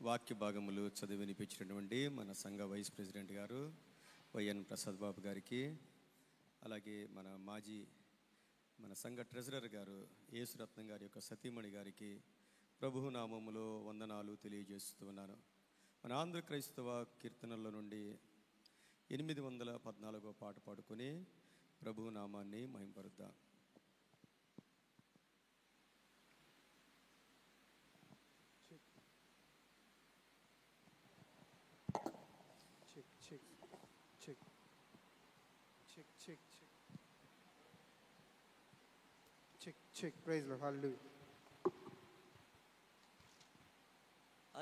వాక్య భాగములు చదివి వినిపించినటువంటి మన సంఘ వైస్ ప్రెసిడెంట్ గారు వైఎన్ ప్రసాద్ బాబు గారికి, అలాగే మన సంఘ ట్రెజరర్ గారు యేసురత్నం గారి యొక్క సతీమణి గారికి ప్రభువు నామములో వందనాలు తెలియజేస్తున్నాను. మన ఆంధ్ర క్రైస్తవ కీర్తనల్లో నుండి 814వ పాట పాడుకొని ప్రభువు నామాన్ని మహింపరుద్దాం. Check. Praise Lord. Hallelujah.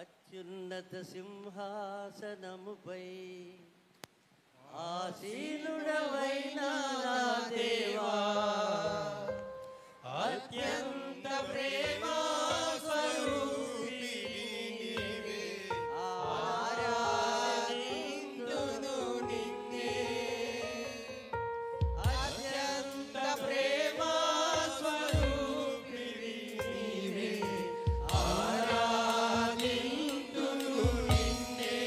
అత్యున్నత సింహాసనముపై ఆసీనుడవైన నా దేవా, అత్యంత ప్రేమ స్వరూపి నీవే, ఆరాధింతును నిన్నే. అత్యంత ప్రేమ స్వరూపి నీవే, ఆరాధింతును నిన్నే.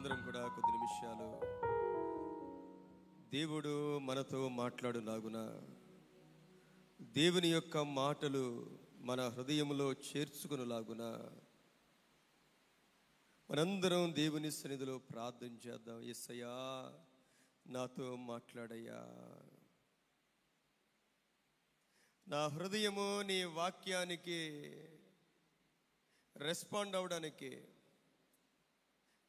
మనందరం కూడా కొద్ది నిమిషాలు దేవుడు మనతో మాట్లాడులాగున దేవుని యొక్క మాటలు మన హృదయంలో చేర్చుకునేలాగున మనందరం దేవుని సన్నిధిలో ప్రార్థన చేద్దాం. యేసయ్యా, నాతో మాట్లాడయ్యా. నా హృదయము నీ వాక్యానికి రెస్పాండ్ అవడానికి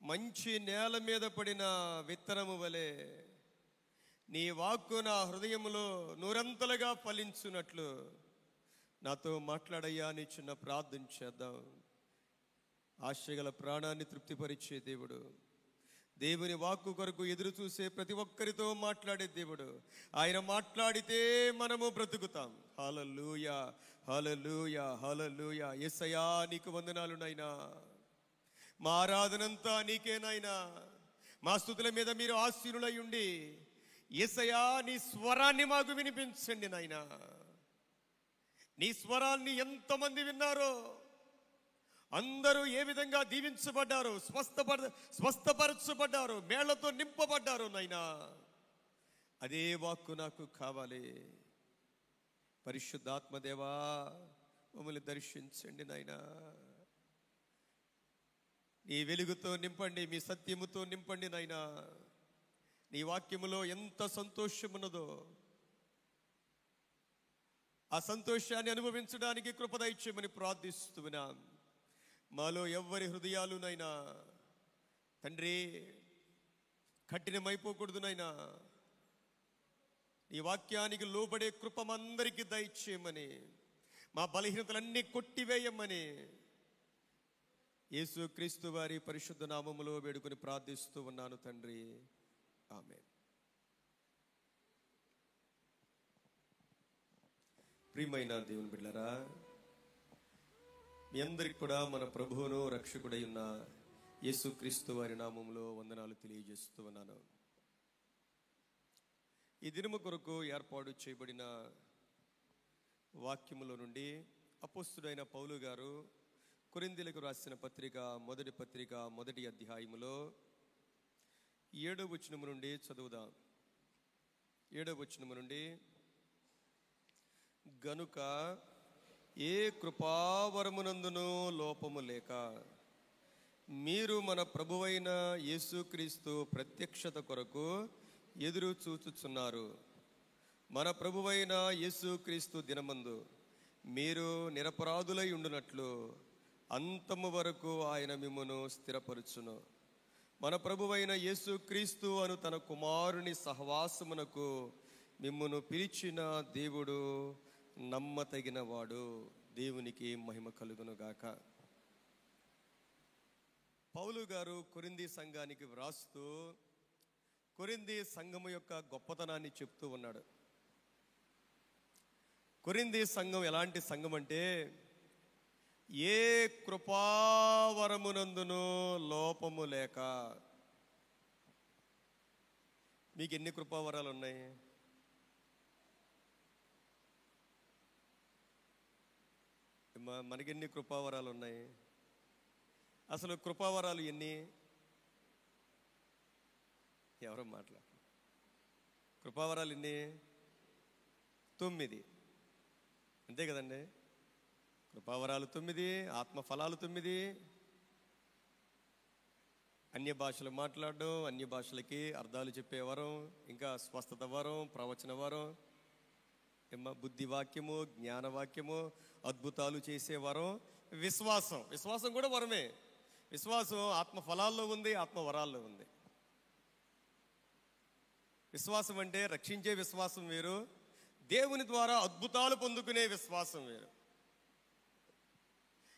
మంచి నేల మీద పడిన విత్తనము వలె నీ వాక్కు నా హృదయములో నూరంతలుగా ఫలించున్నట్లు నాతో మాట్లాడయ్యా అని చిన్న ప్రార్థన చేద్దాం. ఆశగల ప్రాణాన్ని తృప్తిపరిచే దేవుడు, దేవుని వాక్కు కొరకు ఎదురు చూసే ప్రతి ఒక్కరితో మాట్లాడే దేవుడు. ఆయన మాట్లాడితే మనము బ్రతుకుతాం. హల్లెలూయా, హల్లెలూయా, హల్లెలూయా. యేసయ్యా, నీకు వందనాలు నాయనా. మా ఆరాధనంతా నీకేనాయనా. మా స్తుతుల మీద మీరు ఆశీనులై ఉండి యేసయ్యా, నీ స్వరాన్ని మాకు వినిపించండి నాయనా. నీ స్వరాన్ని ఎంతమంది విన్నారో, అందరూ ఏ విధంగా దీవించబడ్డారు, స్వస్థపరచబడ్డారు, మేళ్లతో నింపబడ్డారు నాయనా. అదే వాక్కు నాకు కావాలి. పరిశుద్ధాత్మదేవా, మమ్మల్ని దర్శించండి నాయనా. నీ వెలుగుతో నింపండి, మీ సత్యముతో నింపండి నాయనా. నీ వాక్యములో ఎంత సంతోషమున్నదో ఆ సంతోషాన్ని అనుభవించడానికి కృప దయచేయమని ప్రార్థిస్తున్నాం. మాలో ఎవ్వరి హృదయాలునైనా తండ్రి కఠినమైపోకూడదు నాయనా. నీ వాక్యానికి లోబడే కృపమందరికీ దయచేయమని, మా బలహీనతలన్నీ కొట్టివేయమని యేసుక్రీస్తు వారి పరిశుద్ధ నామములో వేడుకొని ప్రార్థిస్తూ ఉన్నాను తండ్రి. ఆమేన్. ప్రియమైన దేవుని బిడ్డలారా, మీ అందరికి కూడా మన ప్రభువును రక్షకుడై ఉన్న యేసుక్రీస్తు వారి నామములో వందనాలు తెలియజేస్తూ ఉన్నాను. ఈ దినము కొరకు ఏర్పాటు చేయబడిన వాక్యములో నుండి అపోస్తుడైన పౌలు గారు కొరింథీయులకు రాసిన మొదటి పత్రిక మొదటి అధ్యాయములో 7వ వచనము నుండి చదువుదాం. 7వ వచనము నుండి, గనుక ఏ కృపావరమునందునూ లోపము లేక మీరు మన ప్రభువైన యేసుక్రీస్తు ప్రత్యక్షత కొరకు ఎదురు చూచుచున్నారు. మన ప్రభువైన యేసుక్రీస్తు దినమందు మీరు నిరపరాధులై ఉండునట్లు అంతము వరకు ఆయన మిమ్మును స్థిరపరచును. మన ప్రభువైన యేసుక్రీస్తు అను తన కుమారుని సహవాసమునకు మిమ్మును పిలిచిన దేవుడు నమ్మతగిన వాడు. దేవునికి మహిమ కలుగును గాక. పౌలు గారు కొరింథీ సంఘానికి వ్రాస్తూ కొరింథీ సంఘము యొక్క గొప్పతనాన్ని చెప్తూ ఉన్నాడు. కొరింథీ సంఘం ఎలాంటి సంఘం అంటే, ఏ కృపావరమునందును లోపము లేక. మీకు ఎన్ని కృపావరాలు ఉన్నాయి? మనకెన్ని కృపావరాలు ఉన్నాయి? అసలు కృపావరాలు ఎన్ని? ఎవరో మాట్లాడు. కృపావరాలు ఎన్ని? 9. అంతే కదండి. కృపావరాలు 9, ఆత్మఫలాలు 9, అన్య భాషలు మాట్లాడడం, అన్య భాషలకి అర్థాలు చెప్పే వరం, ఇంకా స్వస్థత వరం, ప్రవచన వరం, బుద్ధి వాక్యము, జ్ఞాన వాక్యము, అద్భుతాలు చేసే వరం, విశ్వాసం కూడా వరమే. విశ్వాసం ఆత్మఫలాల్లో ఉంది, ఆత్మవరాల్లో ఉంది. విశ్వాసం అంటే రక్షించే విశ్వాసం వేరు, దేవుని ద్వారా అద్భుతాలు పొందుకునే విశ్వాసం వేరు.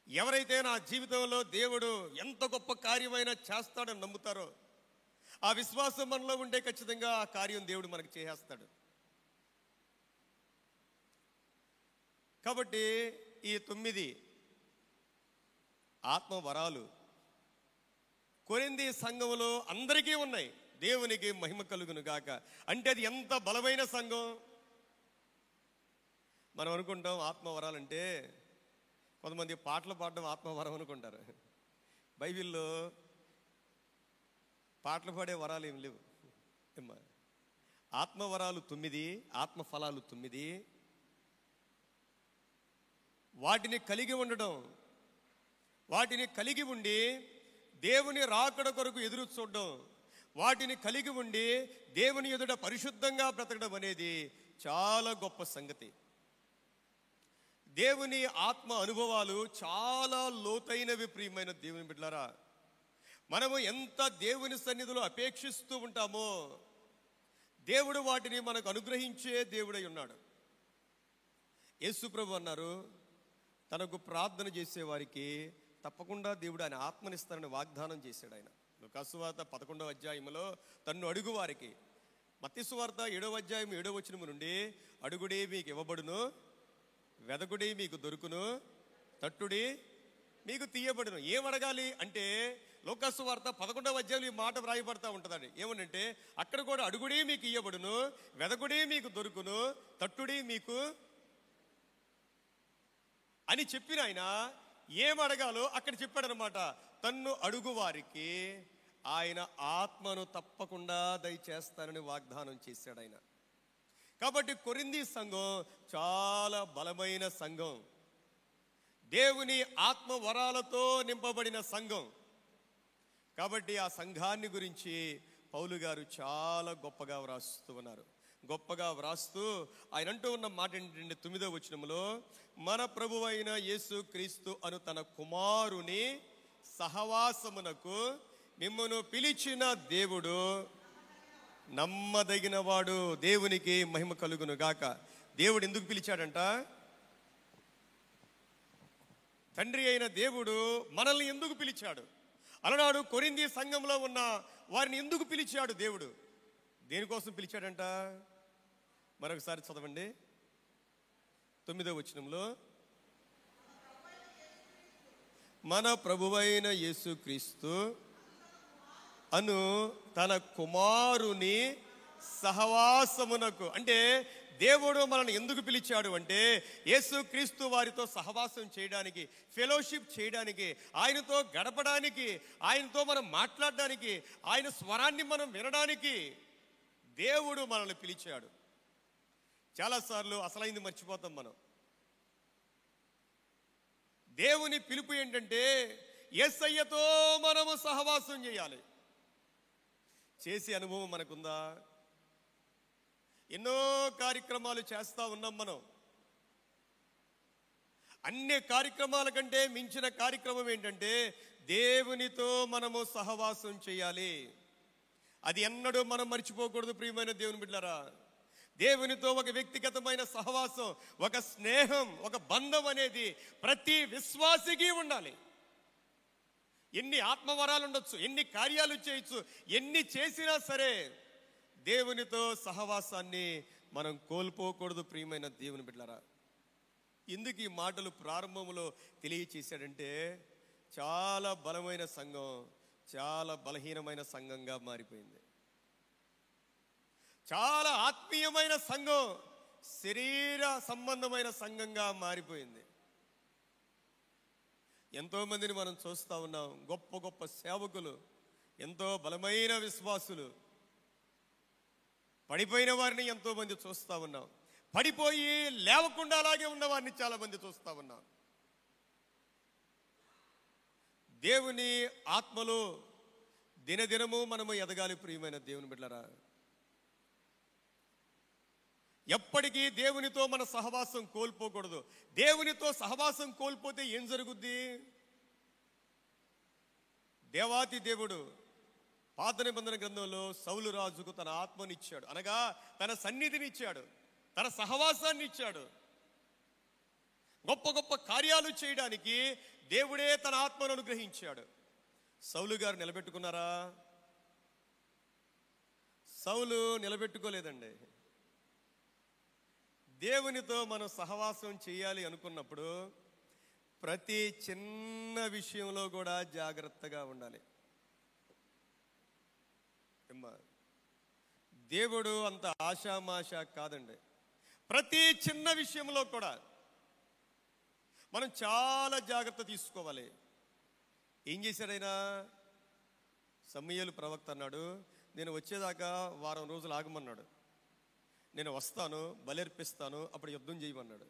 ఎవరైతే నా జీవితంలో దేవుడు ఎంత గొప్ప కార్యమైనా చేస్తాడని నమ్ముతారో, ఆ విశ్వాసం మనలో ఉంటే ఖచ్చితంగా ఆ కార్యం దేవుడు మనకు చేసేస్తాడు. కాబట్టి ఈ 9 ఆత్మవరాలు కొరింథీ సంఘములో అందరికీ ఉన్నాయి. దేవునికి మహిమ కలుగును గాక. అంటే అది ఎంత బలమైన సంఘం. మనం అనుకుంటాం ఆత్మవరాలంటే, కొంతమంది పాటలు పాడడం ఆత్మవరం అనుకుంటారు. బైబిల్లో పాటలు పాడే వరాలు ఏం లేవు ఏమ్మా. ఆత్మవరాలు 9, ఆత్మఫలాలు 9. వాటిని కలిగి ఉండడం, వాటిని కలిగి ఉండి దేవుని రాకడ కొరకు ఎదురు చూడడం, వాటిని కలిగి ఉండి దేవుని ఎదుట పరిశుద్ధంగా బ్రతకడం అనేది చాలా గొప్ప సంగతి. దేవుని ఆత్మ అనుభవాలు చాలా లోతైనవి ప్రియమైన దేవుని బిడ్డలారా. మనము ఎంత దేవుని సన్నిధిలో అపేక్షిస్తూ ఉంటామో దేవుడు వాటిని మనకు అనుగ్రహించే దేవుడై ఉన్నాడు. యేసు ప్రభు అన్నారు, తనకు ప్రార్థన చేసే వారికి తప్పకుండా దేవుడు ఆయన ఆత్మనిస్తారని వాగ్దానం చేశాడు. ఆయన లూకాసు వార్త 11వ అధ్యాయంలో తన్ను అడుగు వారికి, మత్తయి సువార్త 7వ అధ్యాయం 7వ వచనం నుండి అడుగుడే మీకు ఇవ్వబడును, వెదకుడి మీకు దొరుకును, తట్టుడి మీకు తీయబడును. ఏమడగాలి అంటే లూకాసు వార్త 11వ అధ్యాయంలో ఈ మాట వ్రాయబడతా ఉంటుందండి. ఏమనంటే అక్కడ కూడా అడుగుడి మీకు ఇయ్యబడును, వెదకుడి మీకు దొరుకును, తట్టుడి మీకు అని చెప్పిన ఆయన ఏమడగాలో అక్కడ చెప్పాడనమాట. తన్ను అడుగు వారికి ఆయన ఆత్మను తప్పకుండా దయచేస్తానని వాగ్దానం చేశాడు ఆయన. కాబట్టి కొరింథీ సంఘం చాలా బలమైన సంఘం, దేవుని ఆత్మ వరాలతో నింపబడిన సంఘం. కాబట్టి ఆ సంఘాన్ని గురించి పౌలు గారు చాలా గొప్పగా వ్రాస్తూ ఉన్నారు. గొప్పగా వ్రాస్తూ ఆయన అంటూ ఉన్న మాట ఏంటంటే 9వ వచనంలో, మన ప్రభువైన యేసు క్రీస్తు అను తన కుమారుని సహవాసమునకు మిమ్మను పిలిచిన దేవుడు నమ్మదగిన వాడు. దేవునికి మహిమ కలుగును గాక. దేవుడు ఎందుకు పిలిచాడంట? తండ్రి అయిన దేవుడు మనల్ని ఎందుకు పిలిచాడు? అలనాడు కొరింథీ సంఘంలో ఉన్న వారిని ఎందుకు పిలిచాడు దేవుడు? దేనికోసం పిలిచాడంట? మరొకసారి చదవండి 9వ వచనంలో, మన ప్రభువైన యేసుక్రీస్తు అను తన కుమారుని సహవాసమునకు. అంటే దేవుడు మనల్ని ఎందుకు పిలిచాడు అంటే యేసుక్రీస్తు వారితో సహవాసం చేయడానికి, ఫెలోషిప్ చేయడానికి, ఆయనతో గడపడానికి, ఆయనతో మనం మాట్లాడడానికి, ఆయన స్వరాన్ని మనం వినడానికి దేవుడు మనల్ని పిలిచాడు. చాలాసార్లు అసలైంది మర్చిపోతాం మనం. దేవుని పిలుపు ఏంటంటే యేసయ్యతో మనము సహవాసం చేయాలి. చేసే అనుభవం మనకుందా? ఎన్నో కార్యక్రమాలు చేస్తూ ఉన్నాం మనం. అన్ని కార్యక్రమాల కంటే మించిన కార్యక్రమం ఏంటంటే దేవునితో మనము సహవాసం చేయాలి. అది ఎన్నడూ మనం మర్చిపోకూడదు ప్రియమైన దేవుని బిడ్డలారా. దేవునితో ఒక వ్యక్తిగతమైన సహవాసం, ఒక స్నేహం, ఒక బంధం అనేది ప్రతి విశ్వాసికి ఉండాలి. ఎన్ని ఆత్మవరాలు ఉండొచ్చు, ఎన్ని కార్యాలు చేయొచ్చు, ఎన్ని చేసినా సరే దేవునితో సహవాసాన్ని మనం కోల్పోకూడదు ప్రియమైన దేవుని బిడ్డలారా. ఎందుకు ఈ మాటలు ప్రారంభంలో తెలియచేశాడంటే చాలా బలమైన సంఘం చాలా బలహీనమైన సంఘంగా మారిపోయింది. చాలా ఆత్మీయమైన సంఘం శరీర సంబంధమైన సంఘంగా మారిపోయింది. ఎంతో మందిని మనం చూస్తూ ఉన్నాం. గొప్ప గొప్ప సేవకులు, ఎంతో బలమైన విశ్వాసులు, పడిపోయిన వారిని ఎంతో మంది చూస్తూ ఉన్నాం. పడిపోయి లేవకుండా అలాగే ఉన్న వారిని చాలా మంది చూస్తూ ఉన్నాం. దేవుని ఆత్మలో దినదినము మనము ఎదగాలి ప్రియమైన దేవుని బిడ్డలారా. ఎప్పటికీ దేవునితో మన సహవాసం కోల్పోకూడదు. దేవునితో సహవాసం కోల్పోతే ఏం జరుగుద్ది? దేవాతి దేవుడు పాత నిబంధన గ్రంథంలో సౌలు రాజుకు తన ఆత్మనిచ్చాడు, అనగా తన సన్నిధిని ఇచ్చాడు, తన సహవాసాన్ని ఇచ్చాడు. గొప్ప గొప్ప కార్యాలు చేయడానికి దేవుడే తన ఆత్మను అనుగ్రహించాడు. సౌలు గారు నిలబెట్టుకున్నారా? సౌలు నిలబెట్టుకోలేదండి. దేవునితో మనం సహవాసం చేయాలి అనుకున్నప్పుడు ప్రతి చిన్న విషయంలో కూడా జాగ్రత్తగా ఉండాలి. దేవుడు అంత ఆషామాష కాదండి. ప్రతి చిన్న విషయంలో కూడా మనం చాలా జాగ్రత్త తీసుకోవాలి. ఏం చేశాడైనా? సమూయేలు ప్రవక్త అన్నాడు, నేను వచ్చేదాకా వారం రోజులు ఆగమన్నాడు. నేను వస్తాను, బలర్పిస్తాను, అప్పుడు యుద్ధం చేయమన్నాడు.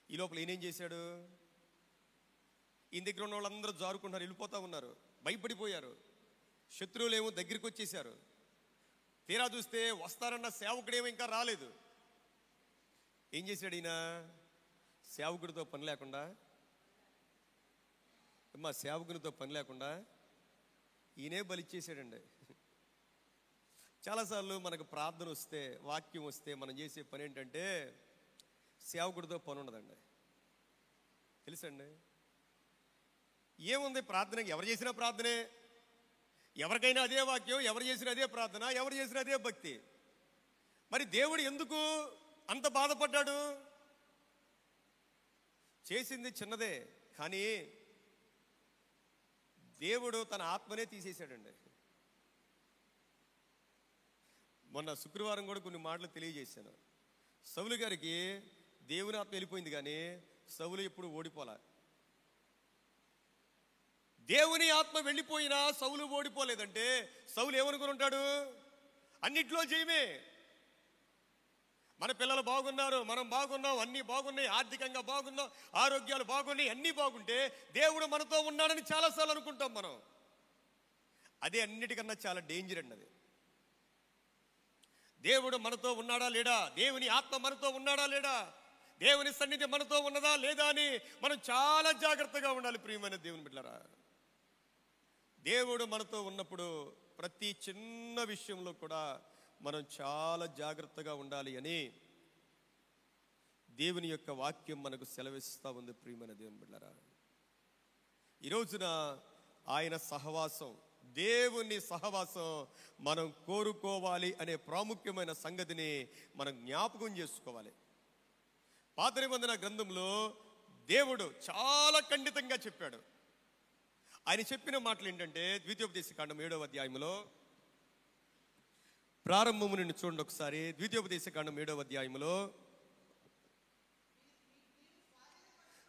ఈ లోపల ఈయనేం చేశాడు? ఈయన దగ్గర ఉన్న వాళ్ళందరూ జారుకుంటున్నారు, వెళ్ళిపోతా ఉన్నారు, భయపడిపోయారు. శత్రువులేమో దగ్గరికి వచ్చేసారు. తీరా చూస్తే వస్తారన్న సేవకుడేమో ఇంకా రాలేదు. ఏం చేశాడు ఈయన? సేవకుడితో పని లేకుండా, సేవకునితో పని లేకుండా ఈయనే బలిచ్చేసాడండి. చాలాసార్లు మనకు ప్రార్థన వస్తే, వాక్యం వస్తే మనం చేసే పని ఏంటంటే సేవకుడితో పని ఉండదండి. తెలుసండి, ఏముంది ప్రార్థనకి? ఎవరు చేసినా ప్రార్థనే, ఎవరికైనా అదే వాక్యం, ఎవరు చేసిన అదే ప్రార్థన, ఎవరు చేసిన అదే భక్తి. మరి దేవుడు ఎందుకు అంత బాధపడ్డాడు? చేసింది చిన్నదే, కానీ దేవుడు తన ఆత్మనే తీసేశాడండి. మొన్న శుక్రవారం కూడా కొన్ని మాటలు తెలియజేశాను. సౌలు గారికి దేవుని ఆత్మ వెళ్ళిపోయింది, కానీ సౌలు ఎప్పుడు ఓడిపోలే. దేవుని ఆత్మ వెళ్ళిపోయినా సౌలు ఓడిపోలేదంటే సౌలు ఏమనుకుని ఉంటాడు? అన్నిట్లో జయమే. మన పిల్లలు బాగున్నారు, మనం బాగున్నాం, అన్నీ బాగున్నాయి, ఆర్థికంగా బాగున్నాం, ఆరోగ్యాలు బాగున్నాయి, అన్నీ బాగుంటే దేవుడు మనతో ఉన్నాడని చాలాసార్లు అనుకుంటాం మనం. అదే అన్నిటికన్నా చాలా డేంజర్ అండి. అది దేవుడు మనతో ఉన్నాడా లేడా, దేవుని ఆత్మ మనతో ఉన్నాడా లేడా, దేవుని సన్నిధి మనతో ఉన్నదా లేదా అని మనం చాలా జాగ్రత్తగా ఉండాలి. ప్రియమైన దేవుని బిడ్డలారా, దేవుడు మనతో ఉన్నప్పుడు ప్రతి చిన్న విషయంలో కూడా మనం చాలా జాగ్రత్తగా ఉండాలి అని దేవుని యొక్క వాక్యం మనకు సెలవిస్తూ ఉంది. ప్రియమైన దేవుని బిడ్డలారా, ఈ రోజున ఆయన సహవాసం, దేవుని సహవాసం మనం కోరుకోవాలి అనే ప్రాముఖ్యమైన సంగతిని మనం జ్ఞాపకం చేసుకోవాలి. పాత నిబంధన గ్రంథంలో దేవుడు చాలా ఖండితంగా చెప్పాడు. ఆయన చెప్పిన మాటలు ఏంటంటే, ద్వితీయోపదేశకాండం 7వ అధ్యాయంలో ప్రారంభము నుండి చూడండి ఒకసారి. ద్వితీయోపదేశకాండం 7వ అధ్యాయంలో,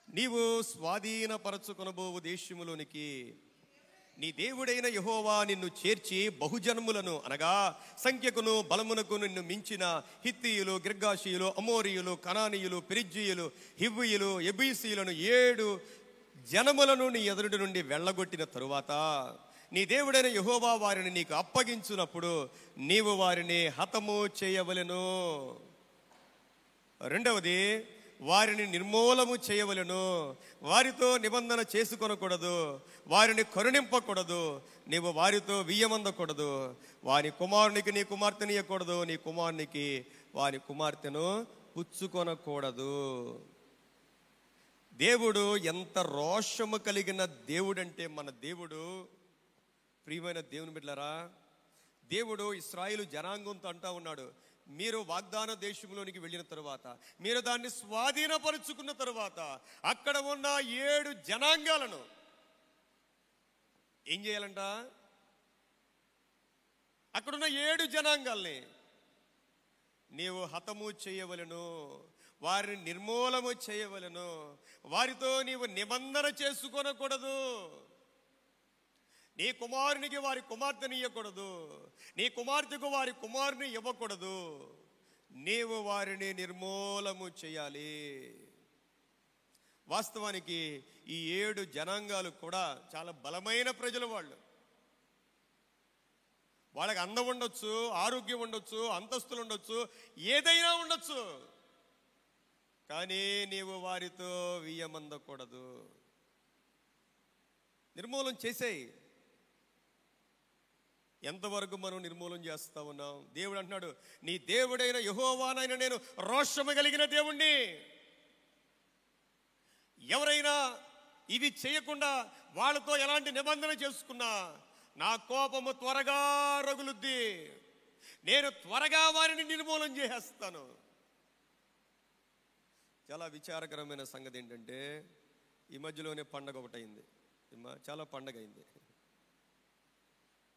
నీవు స్వాధీనపరచుకొనబోవు దేశములోనికి నీ దేవుడైన యెహోవా నిన్ను చేర్చి బహుజనములను, అనగా సంఖ్యకును బలమునకు నిన్ను మించిన హిత్తీయులు, గిర్గాషీయులు, అమోరీయులు, కనానీయులు, పెరిజ్జీయులు, హివ్వీయులు, యెబూసీయులను 7 జనములను నీ ఎదురుడి నుండి వెళ్ళగొట్టిన తరువాత నీ దేవుడైన యెహోవా వారిని నీకు అప్పగించున్నప్పుడు నీవు వారిని హతము చేయవలెను. రెండవది, వారిని నిర్మూలము చేయవలెను. వారితో నిబంధన చేసుకొనకూడదు, వారిని కరుణింపకూడదు, నీవు వారితో వియ్యమందకూడదు, వారి కుమారునికి నీ కుమార్తెను ఇయ్యకూడదు, నీ కుమారునికి వారి కుమార్తెను పుచ్చుకొనకూడదు. దేవుడు ఎంత రోషము కలిగిన దేవుడంటే మన దేవుడు. ప్రియమైన దేవుని బిడ్డలారా, దేవుడు ఇశ్రాయేలు జనాంగంతో అంటా ఉన్నాడు, మీరు వాగ్దాన దేశంలోనికి వెళ్ళిన తరువాత, మీరు దాన్ని స్వాధీనపరుచుకున్న తరువాత అక్కడ ఉన్న 7 జనాంగాలను ఏం చేయాలంట? అక్కడున్న 7 జనాంగాల్ని నీవు హతము చేయవలెను, వారిని నిర్మూలము చేయవలెను, వారితో నీవు నిబంధన చేసుకొనకూడదు, నీ కుమారునికి వారి కుమార్తెని ఇవ్వకూడదు, నీ కుమార్తెకు వారి కుమారుని ఇవ్వకూడదు, నీవు వారిని నిర్మూలము చేయాలి. వాస్తవానికి ఈ 7 జనాంగాలు కూడా చాలా బలమైన ప్రజలు. వాళ్ళకి అందం ఉండొచ్చు, ఆరోగ్యం ఉండొచ్చు, అంతస్తులు ఉండొచ్చు, ఏదైనా ఉండొచ్చు, కానీ నీవు వారితో వియ్యమందకూడదు. నిర్మూలన చేసేయి. ఎంతవరకు మనం నిర్మూలన చేస్తా ఉన్నాం? దేవుడు అంటున్నాడు, నీ దేవుడైన యెహోవానైన నేను రోషము కలిగిన దేవుణ్ణి. ఎవరైనా ఇవి చేయకుండా వాళ్ళతో ఎలాంటి నిబంధన చేసుకున్నా నా కోపము త్వరగా రగులుద్ది, నేను త్వరగా వారిని నిర్మూలన చేసేస్తాను. చాలా విచారకరమైన సంగతి ఏంటంటే, ఈ మధ్యలోనే పండగ ఒకటైంది, చాలా పండగ అయింది.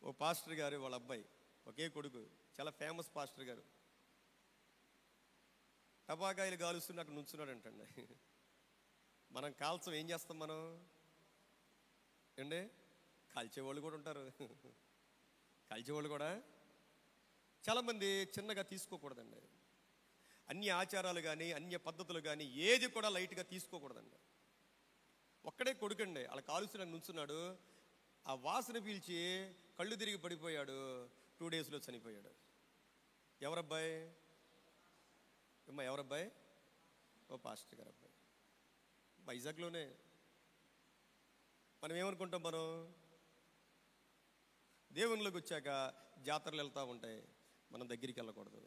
ఓ పాస్టర్ గారు వాళ్ళ అబ్బాయి, ఒకే కొడుకు, చాలా ఫేమస్ పాస్టర్ గారు, టపాకాయలు కాలుస్తున్న అక్కడ నుంచున్నాడంటండి. మనం కాల్చం, ఏం చేస్తాం మనం? ఏండి, కాల్చేవాళ్ళు కూడా ఉంటారు. కాల్చేవాళ్ళు కూడా చాలామంది చిన్నగా తీసుకోకూడదండి. అన్య ఆచారాలు కానీ అన్య పద్ధతులు కానీ ఏది కూడా లైట్గా తీసుకోకూడదండి. ఒక్కడే కొడుకండి, అలా కాలుస్తున్న నుంచున్నాడు, ఆ వాసన పీల్చి కళ్ళు తిరిగి పడిపోయాడు, 2 డేస్లో చనిపోయాడు. ఎవరబ్బాయి? ఎవరబ్బాయి? ఓ పాస్టర్ గారు అబ్బాయి, వైజాగ్లోనే. మనం ఏమనుకుంటాం, మనం దేవునిలోకి వచ్చాక జాతరలు వెళ్తూ ఉంటాయి, మనం దగ్గరికి వెళ్ళకూడదు.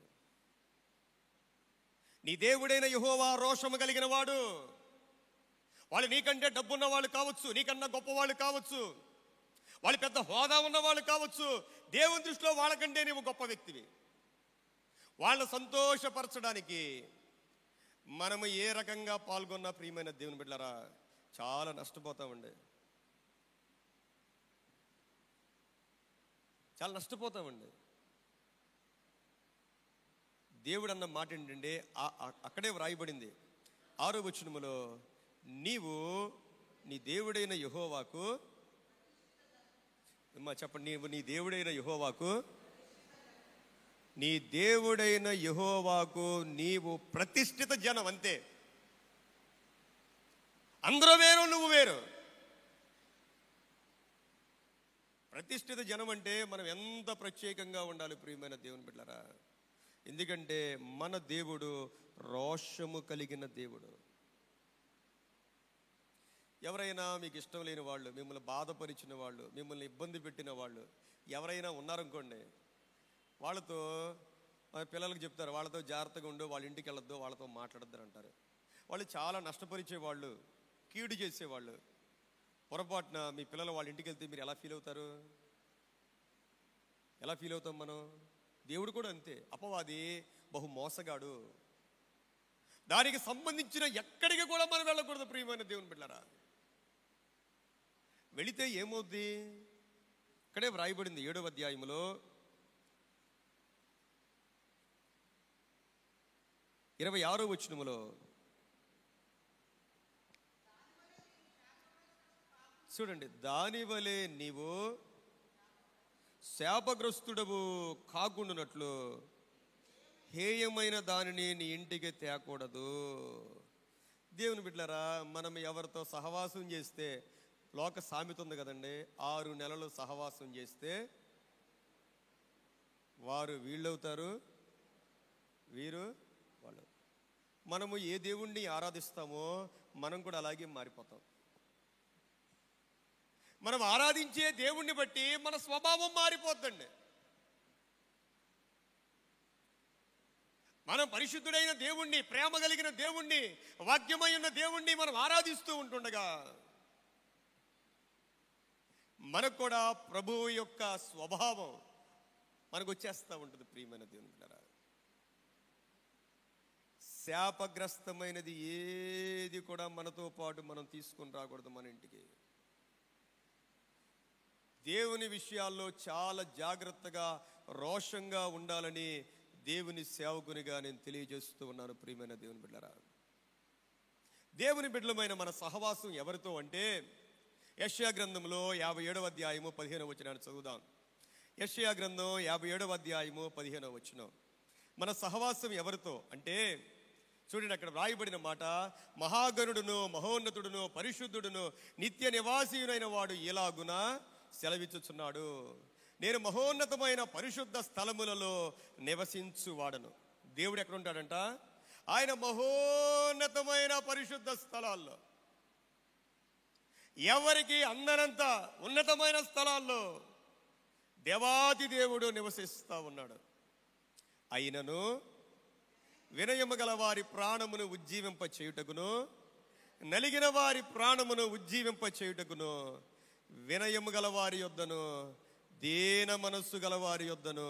నీ దేవుడైన యెహోవా రోషము కలిగిన వాడు. వాళ్ళు నీకంటే డబ్బున్న వాళ్ళు కావచ్చు, నీకన్నా గొప్పవాళ్ళు కావచ్చు, వాళ్ళు పెద్ద హోదా ఉన్న వాళ్ళు కావచ్చు, దేవుని దృష్టిలో వాళ్ళకంటే నీవు గొప్ప వ్యక్తివి. వాళ్ళని సంతోషపరచడానికి మనము ఏ రకంగా పాల్గొన్నా ప్రియమైన దేవుని బిడ్డలారా చాలా నష్టపోతామండి, చాలా నష్టపోతామండి. దేవుడు అన్న మాట ఏంటంటే అక్కడే వ్రాయబడింది 6వ వచనములో, నీవు నీ దేవుడైన యెహోవాకు, చెప్పండి, నీవు నీ దేవుడైన యెహోవాకు, నీ దేవుడైన యెహోవాకు నీవు ప్రతిష్ఠిత జనం. అంతే, అందరూ వేరు, నువ్వు వేరు. ప్రతిష్ఠిత జనం అంటే మనం ఎంత ప్రత్యేకంగా ఉండాలి ప్రియమైన దేవుని బిడ్డలారా. ఎందుకంటే మన దేవుడు రోషము కలిగిన దేవుడు. ఎవరైనా మీకు ఇష్టం లేని వాళ్ళు, మిమ్మల్ని బాధపరిచిన వాళ్ళు, మిమ్మల్ని ఇబ్బంది పెట్టిన వాళ్ళు ఎవరైనా ఉన్నారనుకోండి, వాళ్ళతో పిల్లలకు చెప్తారు, వాళ్ళతో జాగ్రత్తగా ఉండు, వాళ్ళ ఇంటికి వెళ్ళొద్దు, వాళ్ళతో మాట్లాడద్దు అంటారు. వాళ్ళు చాలా నష్టపరిచేవాళ్ళు, కీడు చేసేవాళ్ళు. పొరపాటున మీ పిల్లలు వాళ్ళ ఇంటికి వెళ్తే మీరు ఎలా ఫీల్ అవుతారు? ఎలా ఫీల్ అవుతాం మనం? దేవుడు కూడా అంతే, అపవాది బహు మోసగాడు. దానికి సంబంధించిన ఎక్కడికి కూడా మనం వెళ్ళకూడదు ప్రియమైన దేవుని బిడ్డలారా. వెళితే ఏమవుద్ది? ఇక్కడే వ్రాయబడింది 7వ అధ్యాయములో 26వ వచనములో, చూడండి, దాని వలె నీవు శాపగ్రస్తుడవు కాకుండానట్లు హేయమైన దానిని నీ ఇంటికి తేకూడదు. దేవుని బిడ్డలారా, మనం ఎవరితో సహవాసం చేస్తే, లోక సామెత ఉంది కదండి, 6 నెలలు సహవాసం చేస్తే వారు వీళ్ళవుతారు, వీరు వాళ్ళు. మనము ఏ దేవుణ్ణి ఆరాధిస్తామో మనం కూడా అలాగే మారిపోతాం. మనం ఆరాధించే దేవుణ్ణి బట్టి మన స్వభావం మారిపోద్దండి. మనం పరిశుద్ధుడైన దేవుణ్ణి, ప్రేమ కలిగిన దేవుణ్ణి, వాక్యమై ఉన్న దేవుణ్ణి మనం ఆరాధిస్తూ ఉంటుండగా మనకు కూడా ప్రభువు యొక్క స్వభావం మనకు వచ్చేస్తూ ఉంటుంది ప్రియమైన దేవుని బిడ్డలారా. శాపగ్రస్తమైనది ఏది కూడా మనతో పాటు మనం తీసుకుని రాకూడదు మన ఇంటికి. దేవుని విషయాల్లో చాలా జాగ్రత్తగా, రోషంగా ఉండాలని దేవుని సేవకునిగా నేను తెలియజేస్తూ ఉన్నాను ప్రియమైన దేవుని బిడ్డలారా. దేవుని బిడ్డలమైన మన సహవాసం ఎవరితో అంటే, యెషయా గ్రంథంలో 57వ అధ్యాయము 15వ వచనాన్ని చదువుదాం. యెషయా గ్రంథం 57వ అధ్యాయము 15వ వచనం. మన సహవాసం ఎవరితో అంటే, చూడండి, అక్కడ వ్రాయబడిన మాట, మహాగణుడును, మహోన్నతుడును, పరిశుద్ధుడును, నిత్య నివాసీయునైన వాడు ఇలాగున సెలవిచ్చుచున్నాడు, నేను మహోన్నతమైన పరిశుద్ధ స్థలములలో నివసించువాడను. దేవుడు ఎక్కడ ఉంటాడంట? ఆయన మహోన్నతమైన పరిశుద్ధ స్థలాల్లో, ఎవరికి అందనంత ఉన్నతమైన స్థలాల్లో దేవాది దేవుడు నివసిస్తూ ఉన్నాడు. అయినను వినయము గల వారి ప్రాణమును ఉజ్జీవింప చేయుటకును, నలిగిన వారి ప్రాణమును ఉజ్జీవింప చేయుటకును, వినయము గల వారి యొద్దను, దీన మనస్సు గల వారి యొద్దను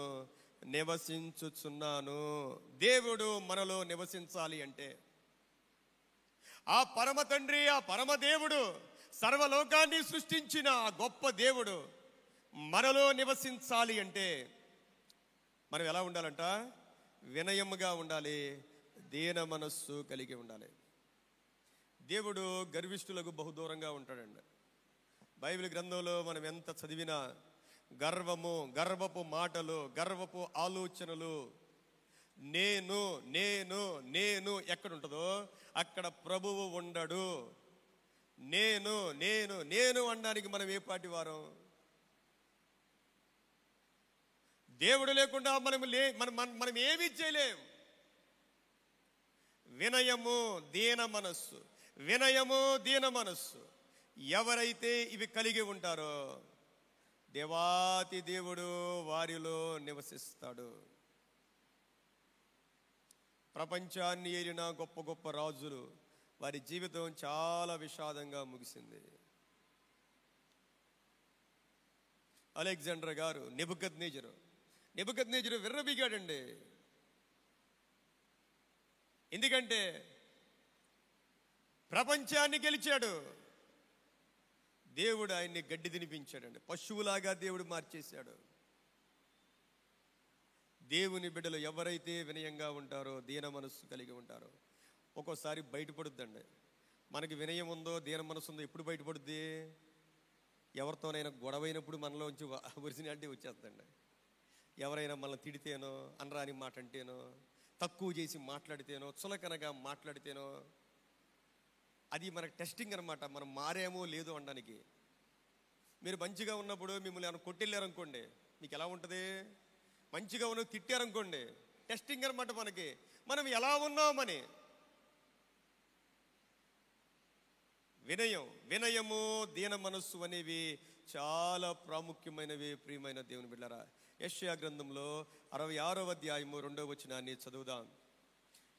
నివసించుచున్నాను. దేవుడు మనలో నివసించాలి అంటే, ఆ పరమ తండ్రి, ఆ పరమ దేవుడు, సర్వలోకాన్ని సృష్టించిన ఆ గొప్ప దేవుడు మనలో నివసించాలి అంటే మనం ఎలా ఉండాలంట? వినయముగా ఉండాలి, దీన మనస్సు కలిగి ఉండాలి. దేవుడు గర్విష్ఠులకు బహుదూరంగా ఉంటాడండి. బైబిల్ గ్రంథంలో మనం ఎంత చదివినా గర్వము, గర్వపు మాటలు, గర్వపు ఆలోచనలు, నేను నేను నేను ఎక్కడ ఉంటుందో అక్కడ ప్రభువు ఉండడు. నేను నేను నేను అనడానికి మనం ఏ పాటి వారం? దేవుడు లేకుండా మనం ఏమీ చేయలేం. వినయము, దీన మనస్సు, వినయము, దీన మనస్సు ఎవరైతే ఇవి కలిగి ఉంటారో దేవాతి దేవుడు వారిలో నివసిస్తాడు. ప్రపంచాన్ని ఏలిన గొప్ప గొప్ప రాజులు వారి జీవితం చాలా విషాదంగా ముగిసింది. అలెగ్జాండర్ గారు, నెబుకద్నెజరు విర్రబిగాడండి. ఎందుకంటే ప్రపంచాన్ని గెలిచాడు. దేవుడు ఆయన్ని గడ్డి తినిపించాడండి. పశువులాగా దేవుడు మార్చేశాడు. దేవుని బిడ్డలు ఎవరైతే వినయంగా ఉంటారో, దీన మనస్సు కలిగి ఉంటారో ఒక్కోసారి బయటపడుద్దండి. మనకి వినయం ఉందో, దీన మనస్సు ఉందో ఎప్పుడు బయటపడుద్ది? ఎవరితోనైనా గొడవైనప్పుడు మనలోంచి ఒరిజినాలిటీ వచ్చేస్తుందండి. ఎవరైనా మనల్ని తిడితేనో, అనరాని మాట అంటేనో, తక్కువ చేసి మాట్లాడితేనో, చులకనగా మాట్లాడితేనో అది మనకు టెస్టింగ్ అనమాట. మనం మారేమో లేదో అనడానికి. మీరు మంచిగా ఉన్నప్పుడు మిమ్మల్ని ఏమైనా కొట్టెళ్ళారనుకోండి, మీకు ఎలా ఉంటుంది? మంచిగా ఉన్న తిట్టారనుకోండి, టెస్టింగ్ అనమాట మనకి, మనం ఎలా ఉన్నామని. వినయము, దీన మనస్సు అనేవి చాలా ప్రాముఖ్యమైనవి. ప్రియమైన దేవుని బిడ్డలారా, యెషయా గ్రంథంలో 66వ అధ్యాయము 2వ వచనాన్ని చదువుదాం.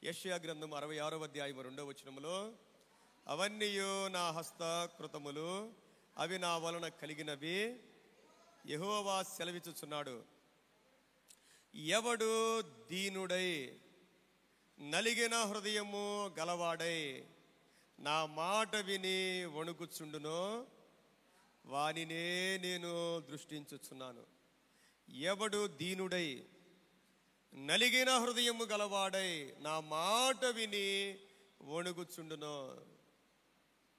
యెషయా గ్రంథం 66వ అధ్యాయము 2వ వచనములో, అవన్నీయు నా హస్తకృతములు, అవి నా వలన కలిగినవి, యెహోవా సెలవిచ్చుచున్నాడు. ఎవడు దీనుడై నలిగిన హృదయము గలవాడై నా మాట విని వణుకుచుండునో వానినే నేను దృష్టించుచున్నాను. ఎవడు దీనుడై నలిగిన హృదయము గలవాడై నా మాట విని వణుకుచుండునో.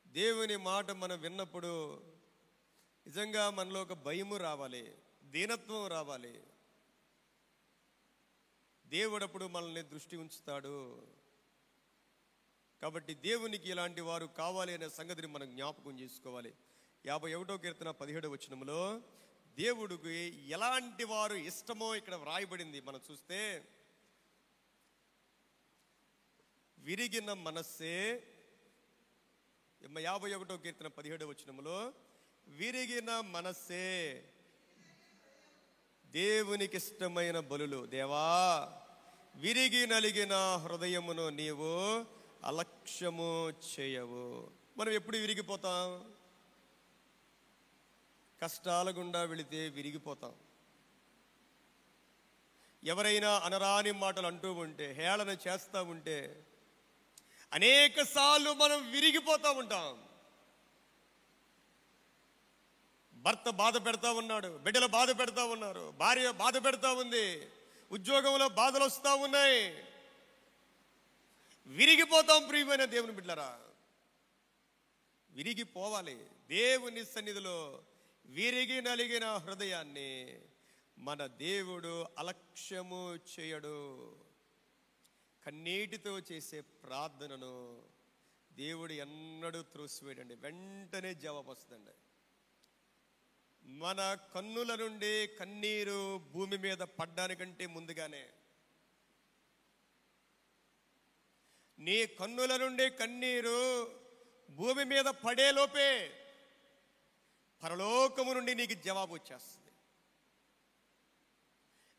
దేవుని మాట మనం విన్నప్పుడు నిజంగా మనలో ఒక భయము రావాలి, దీనత్వం రావాలి. దేవుడు అప్పుడు మనల్ని దృష్టి ఉంచుతాడు. కాబట్టి దేవునికి ఇలాంటి వారు కావాలి అనే సంగతిని మనం జ్ఞాపకం చేసుకోవాలి. 51వ కీర్తన 17వ వచనంలో దేవుడికి ఎలాంటి వారు ఇష్టమో ఇక్కడ వ్రాయబడింది. మనం చూస్తే, విరిగిన మనస్సే, 51వ కీర్తన 17వ వచనంలో, విరిగిన మనస్సే దేవునికి ఇష్టమైన బలులు. దేవా, విరిగి నలిగిన హృదయమును నీవు అలక్ష్యము చేయవు. మనం ఎప్పుడు విరిగిపోతాం? కష్టాల గుండా వెళితే విరిగిపోతాం. ఎవరైనా అనరాని మాటలు అంటూ ఉంటే, హేళన చేస్తూ ఉంటే అనేక సార్లు మనం విరిగిపోతూ ఉంటాం. భర్త బాధ పెడతా ఉన్నాడు, బిడ్డలు బాధ పెడతా ఉన్నారు, భార్య బాధ పెడతా ఉంది, ఉద్యోగంలో బాధలు వస్తూ ఉన్నాయి. విరిగిపోతాం. ప్రియమైన దేవుని బిడ్డలారా, విరిగిపోవాలి. దేవుని సన్నిధిలో విరిగి నలిగిన హృదయాన్ని మన దేవుడు అలక్ష్యము చేయడు. కన్నీటితో చేసే ప్రార్థనను దేవుడు ఎన్నడూ త్రోసివేయడండి. వెంటనే జవాబు వస్తుందండి. మన కన్నుల నుండి కన్నీరు భూమి మీద పడ్డానికంటే ముందుగానే, నీ కన్నుల నుండి కన్నీరు భూమి మీద పడేలోపే పరలోకము నుండి నీకు జవాబు వచ్చేస్తుంది.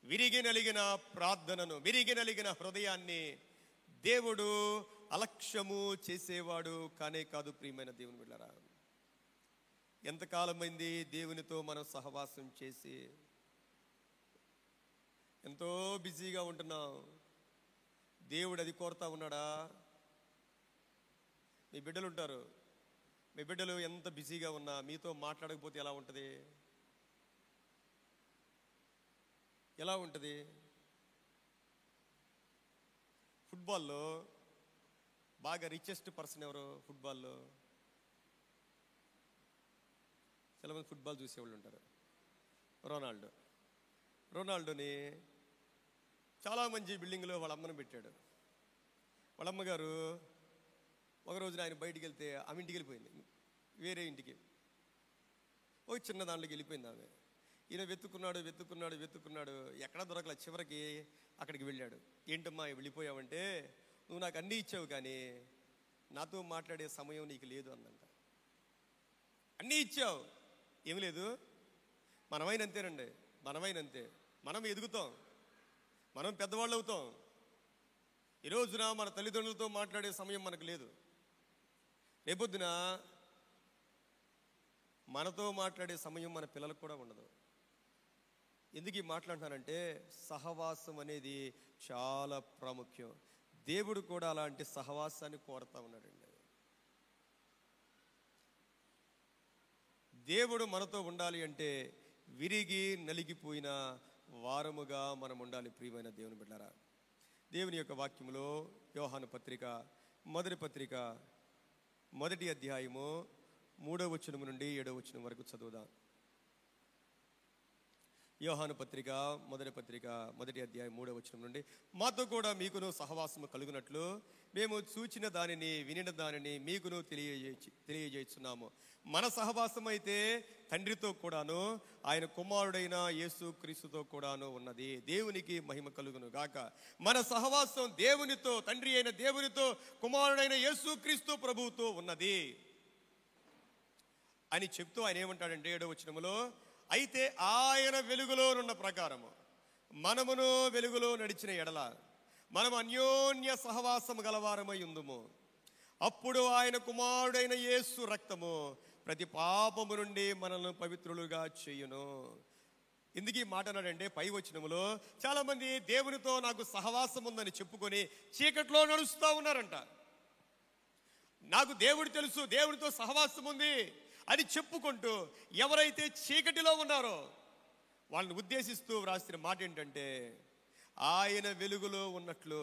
విరిగి నలిగిన ప్రార్థనను, విరిగి నలిగిన హృదయాన్ని దేవుడు అలక్ష్యము చేసేవాడు కానే కాదు. ప్రియమైన దేవుని బిడ్డలారా, ఎంతకాలమైంది దేవునితో మనం సహవాసం చేసి? ఎంతో బిజీగా ఉంటున్నాం. దేవుడు అది కోరుతా ఉన్నాడా? మీ బిడ్డలు ఉంటారు, మీ బిడ్డలు ఎంత బిజీగా ఉన్నా మీతో మాట్లాడకపోతే ఎలా ఉంటుంది? ఎలా ఉంటుంది? ఫుట్బాల్లో బాగా రిచెస్ట్ పర్సన్ ఎవరు? ఫుట్బాల్లో చాలామంది ఫుట్బాల్ చూసేవాళ్ళు ఉంటారు. రొనాల్డోని చాలా మంచి బిల్డింగ్లో వాళ్ళ అమ్మను పెట్టాడు. వాళ్ళ అమ్మగారు ఒక రోజున ఆయన బయటికి వెళ్తే ఆమె ఇంటికి వెళ్ళిపోయింది, వేరే ఇంటికి. ఒక చిన్న దాంట్లోకి వెళ్ళిపోయింది ఆమె. ఈయన వెతుక్కున్నాడు, ఎక్కడా దొరకలే. చివరికి అక్కడికి వెళ్ళాడు. ఏంటమ్మా వెళ్ళిపోయావంటే, నువ్వు నాకు అన్నీ ఇచ్చావు కానీ నాతో మాట్లాడే సమయం నీకు లేదు అందంట. అన్నీ ఇచ్చావు, ఏమి లేదు. మనమైనంతేనండి, మనమైనంతే. మనం ఎదుగుతాం, మనం పెద్దవాళ్ళు అవుతాం. ఈ రోజున మన తల్లిదండ్రులతో మాట్లాడే సమయం మనకు లేదు. రేపొద్దున మనతో మాట్లాడే సమయం మన పిల్లలకు కూడా ఉండదు. ఎందుకు ఈ మాట్లాడుతున్నానంటే, సహవాసం అనేది చాలా ప్రాముఖ్యం. దేవుడు కూడా అలాంటి సహవాసాన్ని కోరుతా ఉన్నాడండి. దేవుడు మనతో ఉండాలి అంటే విరిగి నలిగిపోయిన వారముగా మనం ఉండాలి. ప్రియమైన దేవుని బిడ్డలారా, దేవుని యొక్క వాక్యములో యోహాను పత్రిక మొదటి అధ్యాయము 3వ వచనం నుండి 7వ వచనం వరకు చదువుదాం. యోహాను పత్రిక మొదటి అధ్యాయం 3వ వచనం నుండి, మాతో కూడా మీకును సహవాసము కలుగునట్లు మేము చూచిన దానిని వినిన దానిని మీకును తెలియజేస్తున్నాము. మన సహవాసం అయితే తండ్రితో కూడాను ఆయన కుమారుడైన యేసు క్రీస్తుతో కూడాను ఉన్నది. దేవునికి మహిమ కలుగును గాక. మన సహవాసం దేవునితో, తండ్రి అయిన దేవునితో, కుమారుడైన యేసు క్రీస్తు ప్రభువుతో ఉన్నది అని చెప్తూ ఆయన ఏమంటాడంటే 7వ వచనములో, అయితే ఆయన వెలుగులో ఉన్న ప్రకారము మనమును వెలుగులో నడిచిన ఎడల మనం అన్యోన్య సహవాసము గలవారమై ఉందుము. అప్పుడు ఆయన కుమారుడైన యేసు రక్తము ప్రతి పాపము నుండి మనల్ని పవిత్రులుగా చేయును. ఎందుకు ఈ మాట అన్నాడంటే, పై వచనములో చాలా మంది దేవునితో నాకు సహవాసం ఉందని చెప్పుకొని చీకట్లో నడుస్తూ ఉన్నారంట. నాకు దేవుడు తెలుసు, దేవునితో సహవాసం ఉంది అని చెప్పుకుంటూ ఎవరైతే చీకటిలో ఉన్నారో వాళ్ళని ఉద్దేశిస్తూ వ్రాసిన మాట ఏంటంటే, ఆయన వెలుగులో ఉన్నట్లు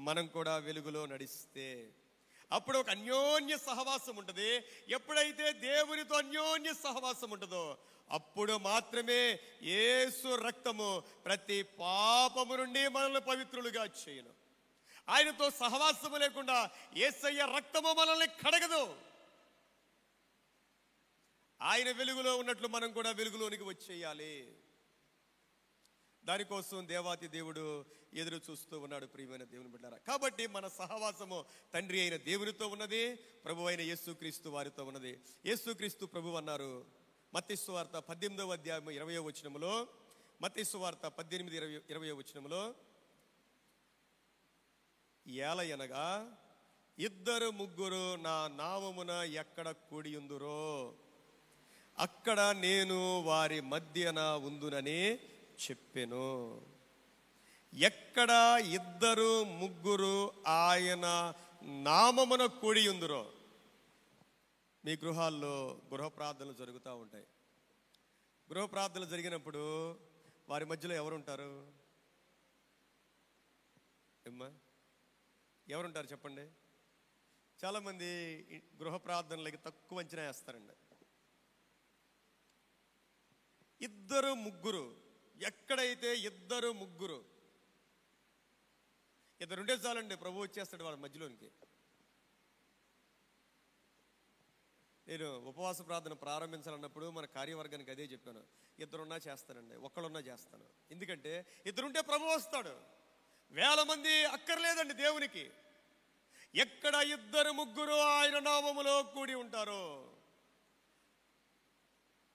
మనం కూడా వెలుగులో నడిస్తే అప్పుడు ఒక అన్యోన్య సహవాసం ఉంటుంది. ఎప్పుడైతే దేవునితో అన్యోన్య సహవాసం ఉంటుందో అప్పుడు మాత్రమే యేసు రక్తము ప్రతి పాపము నుండి మనల్ని పవిత్రులుగా చేయను. ఆయనతో సహవాసము లేకుండా యేసయ్య రక్తము మనల్ని కడగదు. ఆయన వెలుగులో ఉన్నట్లు మనం కూడా వెలుగులోనికి వచ్చేయాలి. దానికోసం దేవాతి దేవుడు ఎదురు చూస్తూ ఉన్నాడు. ప్రియమైన దేవుని బిడ్డలారా, కాబట్టి మన సహవాసము తండ్రి అయిన దేవునితో ఉన్నది, ప్రభు అయిన యేసుక్రీస్తు వారితో ఉన్నది. యేసుక్రీస్తు ప్రభు అన్నారు మత్తయి సువార్త 18వ అధ్యాయం 20వ వచనములో, మత్తయి సువార్త 18:20 వచనములో, ఏలయనగా 2-3 నా నామమున ఎక్కడ కూడి ఉందురో అక్కడ నేను వారి మధ్యన ఉందునని చెప్పెను. ఎక్కడ 2-3 ఆయన నామమున కూడి ఉందురో. మీ గృహాల్లో గృహ ప్రార్థనలు జరుగుతూ ఉంటాయి. గృహ ప్రార్థనలు జరిగినప్పుడు వారి మధ్యలో ఎవరుంటారు? ఏమ్మా, ఎవరుంటారు చెప్పండి? చాలామంది గృహ ప్రార్థనలకి తక్కువ అంచనా వేస్తారండి. 2-3, ఎక్కడైతే 2-3 ఇద్దరుంటే చాలండి, ప్రభు వచ్చేస్తాడు వాళ్ళ మధ్యలోనికి. నేను ఉపవాస ప్రార్థన ప్రారంభించాలన్నప్పుడు మన కార్యవర్గానికి అదే చెప్పాను, 2 ఉన్నా చేస్తానండి, 1 ఉన్నా చేస్తాను. ఎందుకంటే 2 ఉంటే ప్రభు వస్తాడు. 1000 మంది అక్కర్లేదండి దేవునికి. ఎక్కడ 2-3 ఆయన నామములో కూడి ఉంటారో.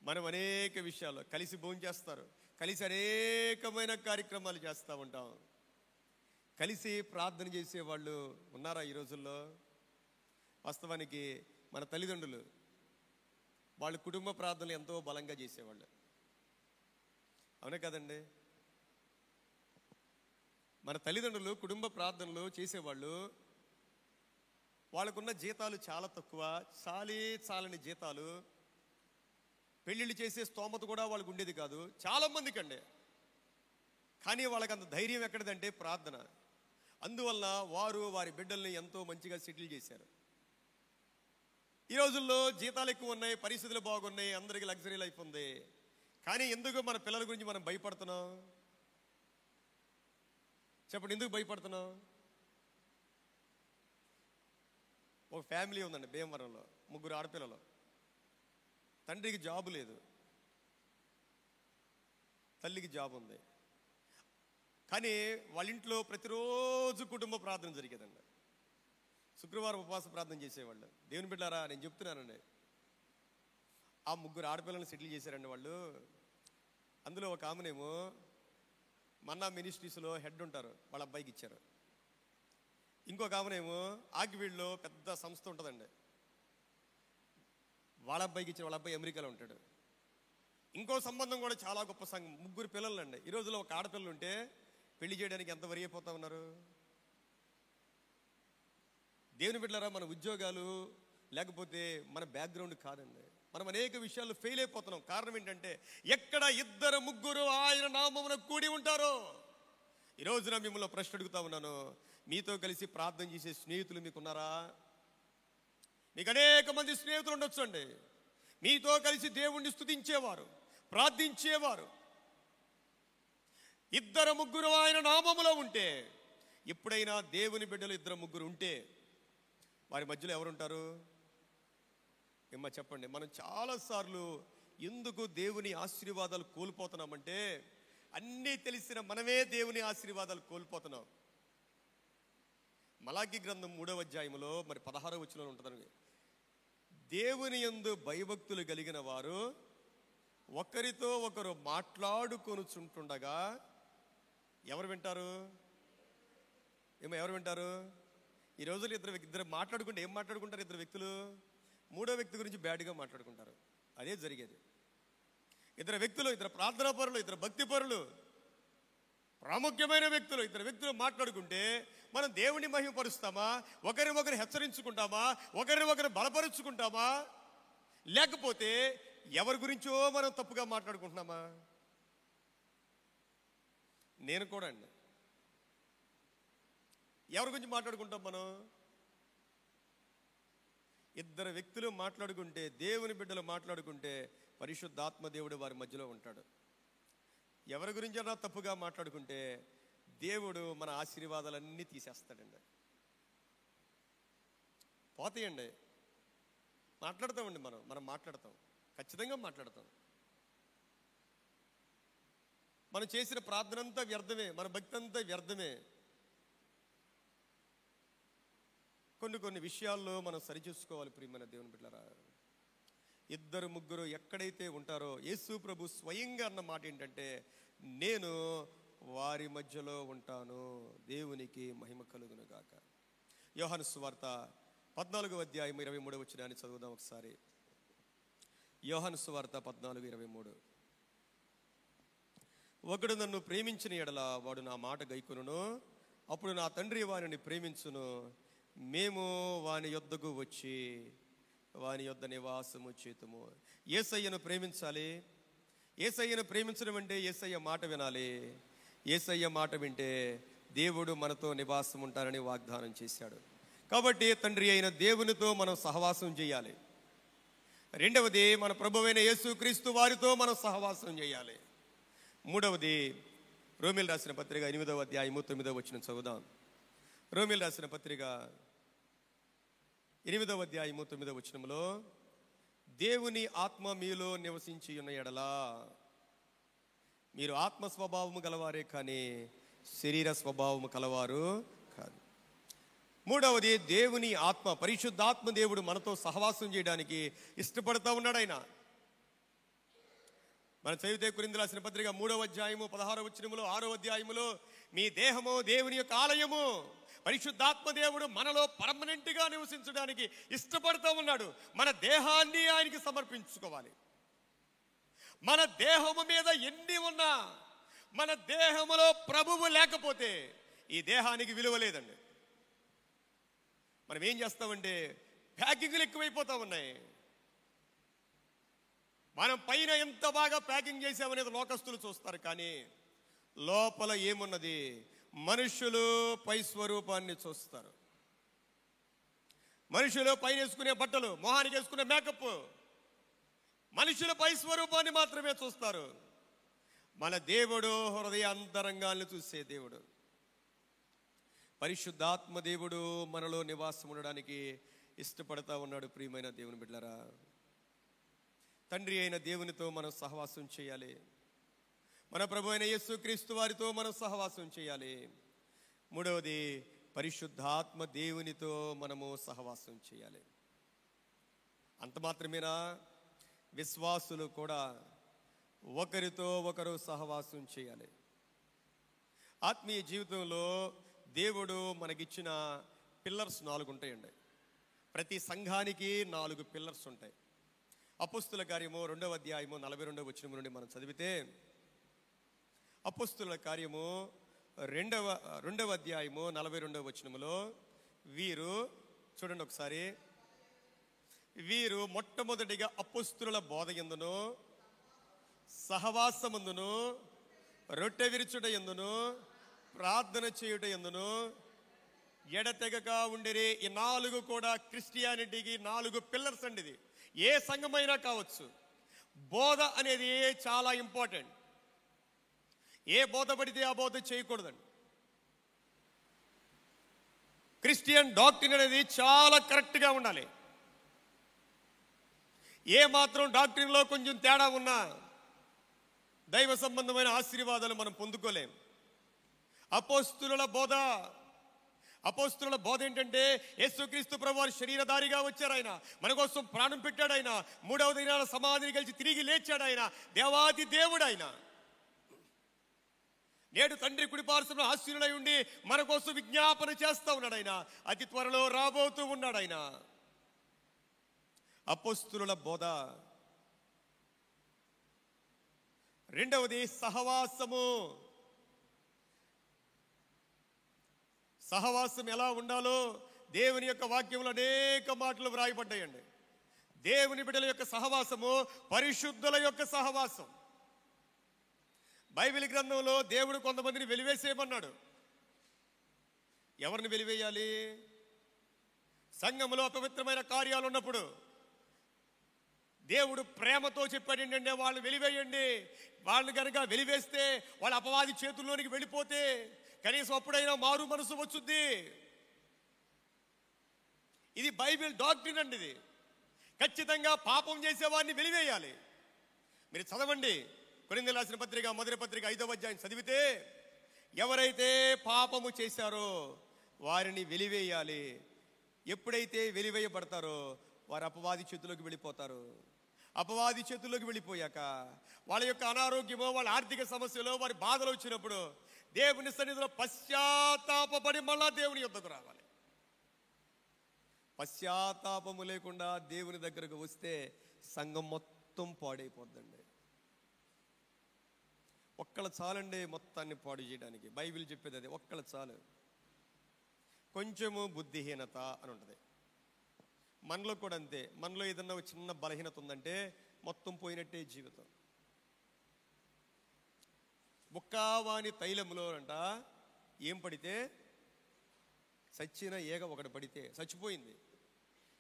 మనం అనేక విషయాలు కలిసి భోంచేస్తారు, కలిసి అనేకమైన కార్యక్రమాలు చేస్తూ ఉంటాం. కలిసి ప్రార్థన చేసేవాళ్ళు ఉన్నారా ఈ రోజుల్లో? వాస్తవానికి మన తల్లిదండ్రులు వాళ్ళ కుటుంబ ప్రార్థనలు ఎంతో బలంగా చేసేవాళ్ళు, అవునే కదండి? మన తల్లిదండ్రులు కుటుంబ ప్రార్థనలు చేసేవాళ్ళు. వాళ్ళకున్న జీతాలు చాలా తక్కువ, చాలని జీతాలు. పెళ్ళిళ్ళు చేసే స్తోమత కూడా వాళ్ళకు ఉండేది కాదు చాలా మందికి అండి. కానీ వాళ్ళకి అంత ధైర్యం ఎక్కడిదంటే ప్రార్థన. అందువల్ల వారు వారి బిడ్డల్ని ఎంతో మంచిగా సెటిల్ చేశారు. ఈ రోజుల్లో జీతాలు ఎక్కువ ఉన్నాయి, పరిస్థితులు బాగున్నాయి, అందరికీ లగ్జరీ లైఫ్ ఉంది. కానీ ఎందుకు మన పిల్లల గురించి మనం భయపడుతున్నాం? చెప్పండి, ఎందుకు భయపడుతున్నాం? ఒక ఫ్యామిలీ ఉందండి భీమవరంలో, 3 ఆడపిల్లలు. తండ్రికి జాబు లేదు, తల్లికి జాబ్ ఉంది. కానీ వాళ్ళ ఇంట్లో ప్రతిరోజు కుటుంబ ప్రార్థన జరిగేదండి. శుక్రవారం ఉపవాస ప్రార్థన చేసేవాళ్ళు. దేవుని బిడ్డారా, నేను చెప్తున్నానండి, ఆ 3 ఆడపిల్లలను సెటిల్ చేశారండి వాళ్ళు. అందులో ఒక ఆమెనేమో మన్నా మినిస్ట్రీస్లో హెడ్ ఉంటారు, వాళ్ళ అబ్బాయికి ఇచ్చారు. ఇంకొక ఆమెనేమో ఆగివీడులో పెద్ద సంస్థ ఉంటుందండి, వాళ్ళ అబ్బాయికి ఇచ్చారు. వాళ్ళ అబ్బాయి అమెరికాలో ఉంటాడు. ఇంకో సంబంధం కూడా చాలా గొప్ప సంఘం, 3 పిల్లలు అండి. ఈ రోజులో ఒక ఆడపిల్లలు ఉంటే పెళ్లి చేయడానికి ఎంత వరి అయిపోతా ఉన్నారు. దేవుని బిడ్డలారా, మన ఉద్యోగాలు లేకపోతే మన బ్యాక్గ్రౌండ్ కాదండి, మనం అనేక విషయాల్లో ఫెయిల్ అయిపోతున్నాం. కారణం ఏంటంటే, ఎక్కడ 2-3 ఆయన నామమున కూడి ఉంటారో. ఈ రోజున మిమ్మల్ని ప్రశ్న అడుగుతా ఉన్నాను, మీతో కలిసి ప్రార్థన చేసే స్నేహితులు మీకున్నారా? మీకు అనేక మంది స్నేహితులు ఉండొచ్చు అండి, మీతో కలిసి దేవుణ్ణి స్తుతించేవారు, ప్రార్థించేవారు. 2-3 ఆయన నామములో ఉంటే, ఎప్పుడైనా దేవుని బిడ్డలు 2-3 ఉంటే వారి మధ్యలో ఎవరుంటారు? ఏమ్మా చెప్పండి. మనం చాలాసార్లు ఎందుకు దేవుని ఆశీర్వాదాలు కోల్పోతున్నామంటే, అన్నీ తెలిసిన మనమే దేవుని ఆశీర్వాదాలు కోల్పోతున్నాం. మలాకి గ్రంథం 3వ అధ్యాయంలో మరి 16వ వచనంలో ఉంటుందని, దేవుని యందు భయభక్తులు కలిగిన వారు ఒకరితో ఒకరు మాట్లాడుకొనుచుంటుండగా ఎవరు వింటారు? ఎవరు వింటారు? ఈ రోజులు ఇద్దరు మాట్లాడుకుంటే ఏం మాట్లాడుకుంటారు? 2 వ్యక్తులు 3వ వ్యక్తి గురించి బ్యాడ్గా మాట్లాడుకుంటారు. అదే జరిగేది. 2 వ్యక్తులు, 2 ప్రార్థనా పరులు, 2 భక్తి పరులు, ప్రాముఖ్యమైన వ్యక్తులు, 2 వ్యక్తులు మాట్లాడుకుంటే మనం దేవుని మహిమపరుస్తామా? ఒకరినొకరు హెచ్చరించుకుంటామా? ఒకరినొకరు బలపరుచుకుంటామా? లేకపోతే ఎవరి గురించో మనం తప్పుగా మాట్లాడుకుంటున్నామా? నేను కూడా అండి, ఎవరి గురించి మాట్లాడుకుంటాం మనం? 2 వ్యక్తులు మాట్లాడుకుంటే, దేవుని బిడ్డలు మాట్లాడుకుంటే, పరిశుద్ధాత్మ దేవుడు వారి మధ్యలో ఉంటాడు. ఎవరి గురించి అన్నా తప్పుగా మాట్లాడుకుంటే దేవుడు మన ఆశీర్వాదాలన్నీ తీసేస్తాడండి. పోతాయండి. మాట్లాడతామండి, మనం మాట్లాడతాం, ఖచ్చితంగా మాట్లాడతాం. మనం చేసిన ప్రార్థన అంతా వ్యర్థమే, మన భక్తి అంతా వ్యర్థమే. కొన్ని విషయాల్లో మనం సరిచూసుకోవాలి ప్రియమైన దేవుని బిడ్డలారా. 2-3 ఎక్కడైతే ఉంటారో, యేసు ప్రభు స్వయంగా అన్న మాట ఏంటంటే, నేను వారి మధ్యలో ఉంటాను. దేవునికి మహిమ కలుగును గాక. యోహాను సువార్త 14వ అధ్యాయం 23వ వచనాన్ని చదువుదాం ఒకసారి. యోహాను సువార్త 14:23. ఒకడు నన్ను ప్రేమించిన ఎడల వాడు నా మాట గైకొనును, అప్పుడు నా తండ్రి వారిని ప్రేమించును, మేము వాని యొద్దకు వచ్చి వాని యొద్ద నివాసము చేతుము. యేసయ్యను ప్రేమించాలి. యేసయ్యను ప్రేమించడం అంటే యేసయ్య మాట వినాలి. యేసయ్య మాట వింటే దేవుడు మనతో నివాసం ఉంటారని వాగ్దానం చేశాడు. కాబట్టి తండ్రి అయిన దేవునితో మనం సహవాసం చేయాలి. రెండవది, మన ప్రభువైన యేసుక్రీస్తు వారితో మనం సహవాసం చేయాలి. మూడవది, రోమీయులు రాసిన పత్రిక 8వ అధ్యాయము 9వ వచనం చదువుదాం. రోమీయులు రాసిన పత్రిక 8వ అధ్యాయము 9వ వచనంలో, దేవుని ఆత్మ మీలో నివసించి ఉన్న ఎడలా మీరు ఆత్మ స్వభావము గలవారే కానీ శరీర స్వభావము కలవారు కాదు. మూడవది, దేవుని ఆత్మ, పరిశుద్ధాత్మ దేవుడు మనతో సహవాసం చేయడానికి ఇష్టపడతా ఉన్నాడు ఆయన. మనం చదివితే కొరింథీయులకు రాసిన పత్రిక 3వ అధ్యాయము 16వ వచనములో, 6వ అధ్యాయములో, మీ దేహము దేవుని యొక్క ఆలయము, పరిశుద్ధాత్మ దేవుడు మనలో పర్మనెంట్ గా నివసించడానికి ఇష్టపడుతూ ఉన్నాడు. మన దేహాన్ని ఆయనకి సమర్పించుకోవాలి. మన దేహము మీద ఎన్ని ఉన్నా, మన దేహములో ప్రభువు లేకపోతే ఈ దేహానికి విలువ లేదండి. మనం ఏం చేస్తామంటే, ప్యాకింగ్లు ఎక్కువైపోతా ఉన్నాయి. మనం పైన ఎంత బాగా ప్యాకింగ్ చేసామనేది లోకస్తులు చూస్తారు, కానీ లోపల ఏమున్నది మనుషులు పై స్వరూపాన్ని చూస్తారు. మనుషులు పైన వేసుకునే బట్టలు, మొహానికి వేసుకునే మేకప్, మనుషుల పై స్వరూపాన్ని మాత్రమే చూస్తారు. మన దేవుడు హృదయ అంతరంగాన్ని చూసే దేవుడు. పరిశుద్ధాత్మ దేవుడు మనలో నివాసం ఉండడానికి ఇష్టపడతా ఉన్నాడు. ప్రియమైన దేవుని బిడ్డలారా, తండ్రి అయిన దేవునితో మనం సహవాసం చేయాలి. మన ప్రభు అయిన యేసుక్రీస్తు వారితో మనం సహవాసం చేయాలి. మూడవది, పరిశుద్ధాత్మ దేవునితో మనము సహవాసం చేయాలి. అంత మాత్రమేనా? విశ్వాసులు కూడా ఒకరితో ఒకరు సహవాసం చేయాలి. ఆత్మీయ జీవితంలో దేవుడు మనకిచ్చిన పిల్లర్స్ 4 ఉంటాయండి. ప్రతి సంఘానికి 4 పిల్లర్స్ ఉంటాయి. అపోస్తుల కార్యము 2వ అధ్యాయము 42వ వచనం నుండి మనం చదివితే, అపోస్తుల కార్యము 2వ అధ్యాయము 42వ వచనములో వీరు చూడండి ఒకసారి, వీరు మొట్టమొదటిగా అపోస్తుల బోధ యందును సహవాసమందును రొట్టె విరుచుట యందును ప్రార్థన చేయుట యందును ఎడతెగక ఉండిరి. ఈ 4 కూడా క్రిస్టియానిటీకి 4 పిల్లర్స్ అండి. ఇది ఏ సంఘమైనా కావచ్చు. బోధ అనేది చాలా ఇంపార్టెంట్. ఏ బోధ పడితే ఆ బోధ చేయకూడదండి. క్రిస్టియన్ డాక్ట్రిన్ అనేది చాలా కరెక్ట్గా ఉండాలి. ఏ మాత్రం డాక్ట్రిన్లో కొంచెం తేడా ఉన్నా దైవ సంబంధమైన ఆశీర్వాదాలు మనం పొందుకోలేం. అపోస్తుల బోధ ఏంటంటే, యేసుక్రీస్తు ప్రభువారు శరీరధారిగా వచ్చారు. ఆయన మన కోసం ప్రాణం పెట్టాడు. ఆయన 3వ దినాన సమాధిని కలిసి తిరిగి లేచాడు. ఆయన దేవాది దేవుడు. ఆయన నేడు తండ్రి కుడిపార్శ్వమున ఆశీనుడై ఉండి మన కోసం విజ్ఞాపన చేస్తూ ఉన్నాడు. ఆయన అతి త్వరలో రాబోతూ ఉన్నాడు. ఆయన అపోస్తుల బోధ. రెండవది సహవాసము. సహవాసం ఎలా ఉండాలో దేవుని యొక్క వాక్యంలో అనేక మాటలు వ్రాయబడ్డాయండి. దేవుని బిడ్డల యొక్క సహవాసము పరిశుద్ధుల యొక్క సహవాసం. బైబిల్ గ్రంథంలో దేవుడు కొంతమందిని వెలివేసేయమన్నాడు. ఎవరిని వెలివేయాలి? సంఘంలో అపవిత్రమైన కార్యాలు ఉన్నప్పుడు దేవుడు ప్రేమతో చెప్పాడు ఏంటంటే, వాళ్ళని వెలివేయండి. వాళ్ళని కనుక వెలివేస్తే వాళ్ళ అపవాది చేతుల్లోనికి వెళ్ళిపోతే కనీసం అప్పుడైనా మారు మనసు వచ్చుద్ది. ఇది బైబిల్ డాక్ట్రిన్ అండి. ఇది ఖచ్చితంగా పాపం చేసేవాడిని వెలివేయాలి. మీరు చదవండి, కొరింథీయులకు రాసిన పత్రిక 1వ పత్రిక 5వ అధ్యాయం చదివితే, ఎవరైతే పాపము చేశారో వారిని వెలివేయాలి. ఎప్పుడైతే వెలివేయబడతారో వారు అపవాది చేతుల్లోకి వెళ్ళిపోతారు. అపవాది చేతుల్లోకి వెళ్ళిపోయాక వాళ్ళ యొక్క అనారోగ్యమో, వాళ్ళ ఆర్థిక సమస్యలో, వారి బాధలు వచ్చినప్పుడు దేవుని సన్నిధిలో పశ్చాత్తాపపడి మళ్ళా దేవుని యొద్దకు రావాలి. పశ్చాత్తాపము లేకుండా దేవుని దగ్గరకు వస్తే సంఘం మొత్తం పాడైపోద్దండి. ఒక్కళ్ళ చాలండి మొత్తాన్ని పాడు చేయడానికి. బైబిల్ చెప్పేది అదే, ఒక్కళ్ళ చాలు. కొంచెము బుద్ధిహీనత అని ఉంటుంది. మనలో కూడా అంతే. మనలో ఏదన్నా ఒక చిన్న బలహీనత ఉందంటే మొత్తం పోయినట్టే జీవితం. బుక్కావాని తైలంలో అంట ఏం పడితే, చచ్చిన ఏగ ఒకటి పడితే చచ్చిపోయింది.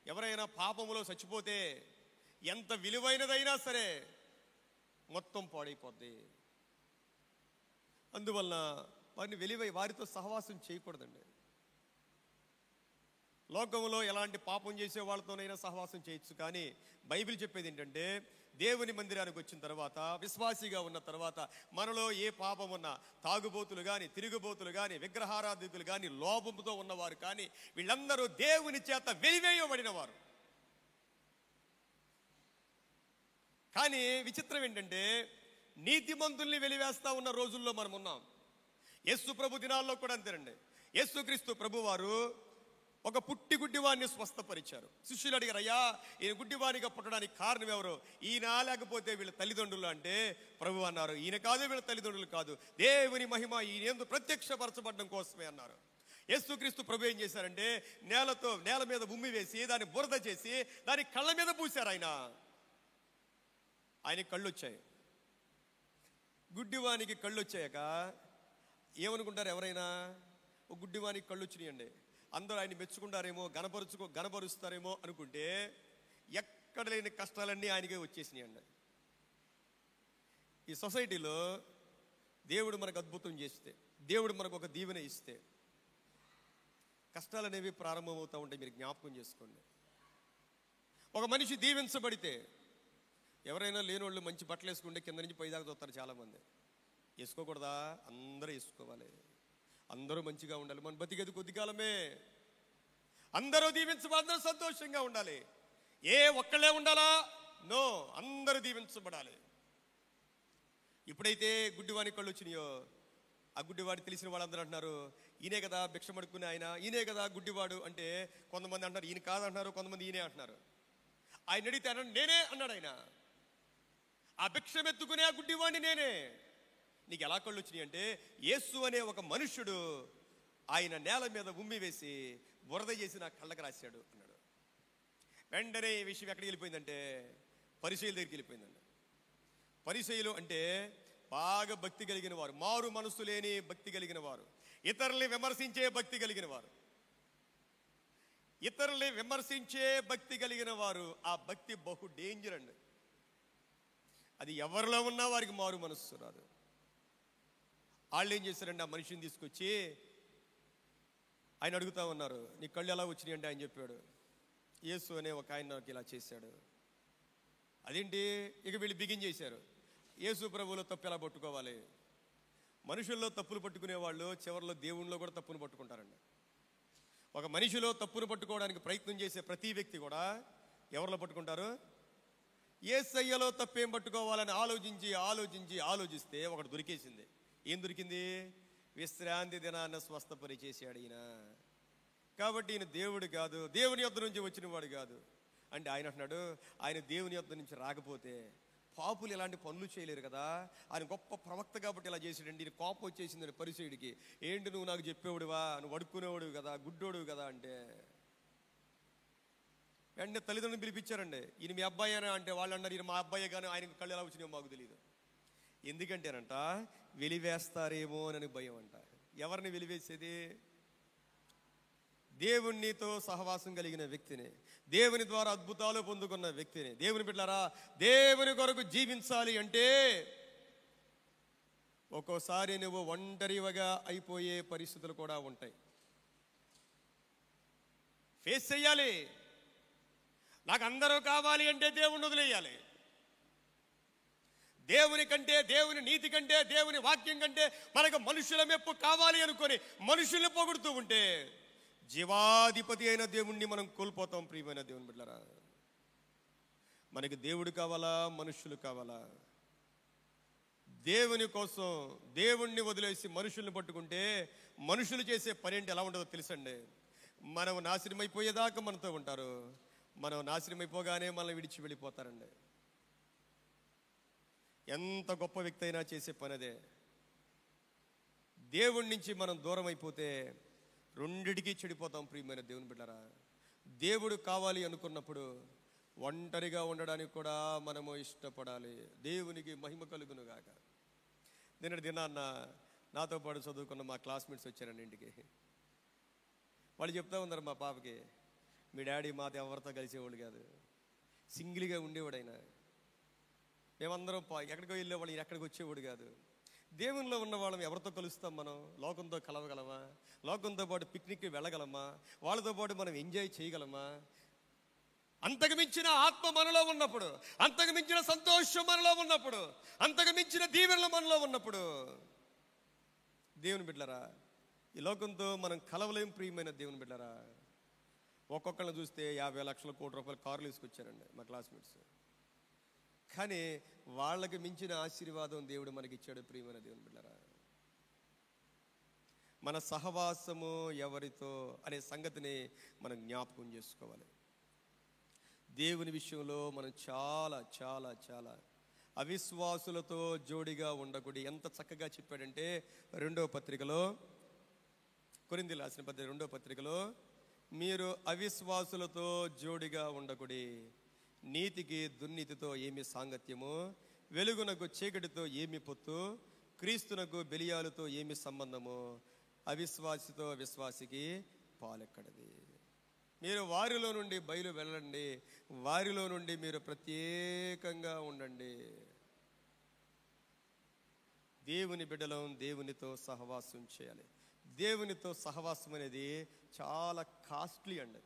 ఎవరైనా పాపములో చచ్చిపోతే ఎంత విలువైనదైనా సరే మొత్తం పాడైపోద్ది. అందువలన వారిని వారితో సహవాసం చేయకూడదండి. లోకంలో ఎలాంటి పాపం చేసే వాళ్ళతోనైనా సహవాసం చేయొచ్చు, కానీ బైబిల్ చెప్పేది ఏంటంటే, దేవుని మందిరానికి వచ్చిన తర్వాత, విశ్వాసిగా ఉన్న తర్వాత మనలో ఏ పాపం ఉన్నా, తాగుబోతులు కానీ, తిరుగుబోతులు కానీ, విగ్రహారాధికులు కానీ, లోపంతో ఉన్నవారు కానీ, వీళ్ళందరూ దేవుని చేత వెలివేయబడిన వారు. కానీ విచిత్రం ఏంటంటే, నీతిమంతుల్ని వెలివేస్తా ఉన్న రోజుల్లో మనం ఉన్నాం. యేసు ప్రభు దినాల్లో కూడా అంతేనండి. యేసుక్రీస్తు ప్రభు వారు ఒక పుట్టి గుడ్డివాడిని స్వస్థపరిచారు. శిష్యులు అడిగారు, అయ్యా ఈయన గుడ్డివాడిగా పుట్టడానికి కారణం ఎవరు? ఈయన లేకపోతే వీళ్ళ తల్లిదండ్రులు అంటే ప్రభు అన్నారు, ఈయన కాదు, వీళ్ళ తల్లిదండ్రులు కాదు, దేవుని మహిమ ఈయన యందు ప్రత్యక్షపరచబడడం కోసమే అన్నారు. యేసుక్రీస్తు ప్రభు ఏం చేశారంటే, నేల మీద ఉమ్మి వేసి దాన్ని బురద చేసి దాని కళ్ళ మీద పూశారు. ఆయనకి కళ్ళు వచ్చాయి. గుడ్డివానికి కళ్ళు వచ్చాక ఏమనుకుంటారు ఎవరైనా? ఒక గుడ్డివానికి కళ్ళు వచ్చినాయండి, అందరూ ఆయన మెచ్చుకుంటారేమో, గణపరుస్తారేమో అనుకుంటే, ఎక్కడ లేని కష్టాలన్నీ ఆయనకే వచ్చేసినాయి అండి. ఈ సొసైటీలో దేవుడు మనకు అద్భుతం చేస్తే, దేవుడు మనకు ఒక దీవెన ఇస్తే కష్టాలు అనేవి ప్రారంభమవుతూ ఉంటాయి. మీరు జ్ఞాపకం చేసుకోండి. ఒక మనిషి దీవించబడితే, ఎవరైనా లేనోళ్ళు మంచి బట్టలు వేసుకుంటే కింద నుంచి పైదాకా చూస్తారు చాలామంది. వేసుకోకూడదా? అందరూ వేసుకోవాలి, అందరూ మంచిగా ఉండాలి. మన బతికేది కొద్ది కాలమే. అందరూ దీవించబడి అందరూ సంతోషంగా ఉండాలి. ఏ ఒక్కళ్ళే ఉండాలా? నో, అందరూ దీవించబడాలి. ఇప్పుడైతే గుడ్డివాని కళ్ళు వచ్చినాయో, ఆ గుడ్డివాడు తెలిసిన వాళ్ళందరూ అంటున్నారు, ఈయనే కదా భిక్ష పడుకునే ఆయన, ఈయనే కదా గుడ్డివాడు అంటే, కొంతమంది అంటున్నారు ఈయన కాదంటున్నారు, కొంతమంది ఈయనే అంటున్నారు. ఆయన అడిగితే అన్నాడు నేనే అన్నాడు. ఆయన ఆ భిక్షం ఎత్తుకునే ఆ గుడ్డివాడిని నేనే. నీకు ఎలా కళ్ళు వచ్చినాయి అంటే, యేసు అనే ఒక మనుష్యుడు ఆయన నేల మీద ఉమ్మి వేసి బురద చేసి నా కళ్ళకి రాశాడు అన్నాడు. వెంటనే ఈ విషయం ఎక్కడికి వెళ్ళిపోయిందంటే పరిసయ్యుల దగ్గరికి వెళ్ళిపోయిందండి. పరిసయ్యులు అంటే బాగా భక్తి కలిగిన వారు, మారు మనసు లేని భక్తి కలిగిన వారు, ఇతరుల్ని విమర్శించే భక్తి కలిగిన వారు. ఇతరుల్ని విమర్శించే భక్తి కలిగిన వారు, ఆ భక్తి బహు డేంజర్ అండి. అది ఎవరిలో ఉన్నా వారికి మారు మనస్సు రాదు. వాళ్ళు ఏం చేశారండి, ఆ మనిషిని తీసుకొచ్చి ఆయన అడుగుతా ఉన్నారు, నీ కళ్ళు ఎలా వచ్చినాయి అంటే ఆయన చెప్పాడు, యేసు అనే ఒక ఆయన నాకు ఇలా చేశాడు. అదేంటి? ఇక వీళ్ళు బిగిన్ చేశారు, యేసు ప్రభువులో తప్పు ఎలా పట్టుకోవాలి. మనుషుల్లో తప్పులు పట్టుకునే వాళ్ళు చివరిలో దేవుణ్ణిలో కూడా తప్పును పట్టుకుంటారండి. ఒక మనిషిలో తప్పును పట్టుకోవడానికి ప్రయత్నం చేసే ప్రతి వ్యక్తి కూడా ఎవరిలో పట్టుకుంటారు? యేసయ్యలో తప్పేం పట్టుకోవాలని ఆలోచిస్తే ఒకటి దొరికేసింది. ఏం దొరికింది? విశ్రాంతి దినాన్ని స్వస్థపరిచేసాడు ఈయన. కాబట్టి ఈయన దేవుడు కాదు, దేవుని యొద్ద నుంచి వచ్చిన వాడు కాదు అంటే ఆయన అంటున్నాడు, ఆయన దేవుని యొద్ద నుంచి రాకపోతే పాపులు ఇలాంటి పనులు చేయలేరు కదా, ఆయన గొప్ప ప్రవక్త కాబట్టి ఇలా చేసాడండి. ఈయన కోపం వచ్చేసిందని పరిసయ్యుడికి. ఏంటి నువ్వు నాకు చెప్పేవాడువా, నువ్వు అడుక్కునేవాడు కదా, గుడ్డోడు కదా అంటే. వెంటనే తల్లిదండ్రులు పిలిపించారండి. ఈయన మీ అబ్బాయి అని అంటే వాళ్ళు అన్నారు, ఈయన మా అబ్బాయి కానీ ఆయనకి కళ్ళు ఎలా వచ్చినాయో మాకు తెలియదు. ఎందుకంటేనంట వెలివేస్తారేమో అని భయం అంట. ఎవరిని వెలివేసేది? దేవునితో సహవాసం కలిగిన వ్యక్తిని, దేవుని ద్వారా అద్భుతాలు పొందుకున్న వ్యక్తిని. దేవుని బిడ్డలారా, దేవుని కొరకు జీవించాలి అంటే ఒక్కోసారి నువ్వు ఒంటరిగా అయిపోయే పరిస్థితులు కూడా ఉంటాయి. ఫేస్ చెయ్యాలి. నాకు అందరూ కావాలి అంటే దేవుణ్ణి వదిలేయాలి. దేవుని కంటే, దేవుని నీతి కంటే, దేవుని వాక్యం కంటే మనకు మనుషుల మెప్పు కావాలి అనుకొని మనుషుల్ని పొగుడుతూ ఉంటే జీవాధిపతి అయిన దేవుణ్ణి మనం కోల్పోతాం. ప్రియమైన దేవుని బిడ్డలారా, మనకి దేవుడు కావాలా, మనుషులు కావాలా? దేవుని కోసం దేవుణ్ణి వదిలేసి మనుషుల్ని పట్టుకుంటే మనుషులు చేసే పని ఏంటి ఎలా ఉంటుందో తెలుసండి. మనం నాశనం అయిపోయేదాకా మనతో ఉంటారు, మనం నాశనం అయిపోగానే మనల్ని విడిచి వెళ్ళిపోతారండి. ఎంత గొప్ప వ్యక్తి అయినా చేసే పని అదే. దేవుడి నుంచి మనం దూరం అయిపోతే రెండిటికి చెడిపోతాం. ప్రియమైన దేవుని బిడ్డలారా, దేవుడు కావాలి అనుకున్నప్పుడు ఒంటరిగా ఉండడానికి కూడా మనము ఇష్టపడాలి. దేవునికి మహిమ కలుగును గాక. నిన్నటి దినాన్న నాతో పాటు చదువుకున్న మా క్లాస్మేట్స్ వచ్చారండి ఇంటికి. వాళ్ళు చెప్తా ఉన్నారు మా పాపకి, మీ డాడీ మాతో ఎవరితో కలిసేవాడు కాదు, సింగిల్గా ఉండేవాడు ఆయన. మేమందరం ఎక్కడికో వెళ్ళేవాళ్ళు, ఈయన ఎక్కడికి వచ్చేవాడు కాదు. దేవునిలో ఉన్న వాళ్ళం ఎవరితో కలుస్తాం? మనం లోకంతో కలవగలమా? లోకంతో పాటు పిక్నిక్కి వెళ్ళగలమా? వాళ్ళతో పాటు మనం ఎంజాయ్ చేయగలమా? అంతకు మించిన ఆత్మ మనలో ఉన్నప్పుడు, అంతకు మించిన సంతోషం మనలో ఉన్నప్పుడు, అంతకు మించిన దీవెనలు మనలో ఉన్నప్పుడు, దేవుని బిడ్డలారా, ఈ లోకంతో మనం కలవలేం. ప్రియమైన దేవుని బిడ్డలారా, ఒక్కొక్కరిని చూస్తే 50 లక్షల కోట్ల రూపాయల కార్లు తీసుకొచ్చారండి మా క్లాస్మేట్స్. కానీ వాళ్ళకి మించిన ఆశీర్వాదం దేవుడు మనకి ఇచ్చాడు. ప్రియమైన దేవుని బిడ్డలారా, మన సహవాసము ఎవరితో అనే సంగతిని మనం జ్ఞాపకం చేసుకోవాలి. దేవుని విషయంలో మనం చాలా చాలా చాలా అవిశ్వాసులతో జోడిగా ఉండకూడదు. ఎంత చక్కగా చెప్పాడంటే 2వ పత్రికలో, కొరింథీయులకు రాసిన పత్రిక 2వ పత్రికలో, మీరు అవిశ్వాసులతో జోడిగా ఉండకూడదు. నీతికి దుర్నీతితో ఏమి సాంగత్యము, వెలుగునకు చీకటితో ఏమి పొత్తు, క్రీస్తునకు బెలియాలతో ఏమి సంబంధము, అవిశ్వాసితో విశ్వాసికి పాలెక్కడది. మీరు వారిలో నుండి బయలు వెళ్ళండి, వారిలో నుండి మీరు ప్రత్యేకంగా ఉండండి. దేవుని బిడ్డలం దేవునితో సహవాసం చేయాలి. దేవునితో సహవాసం అనేది చాలా కాస్ట్లీ అండి.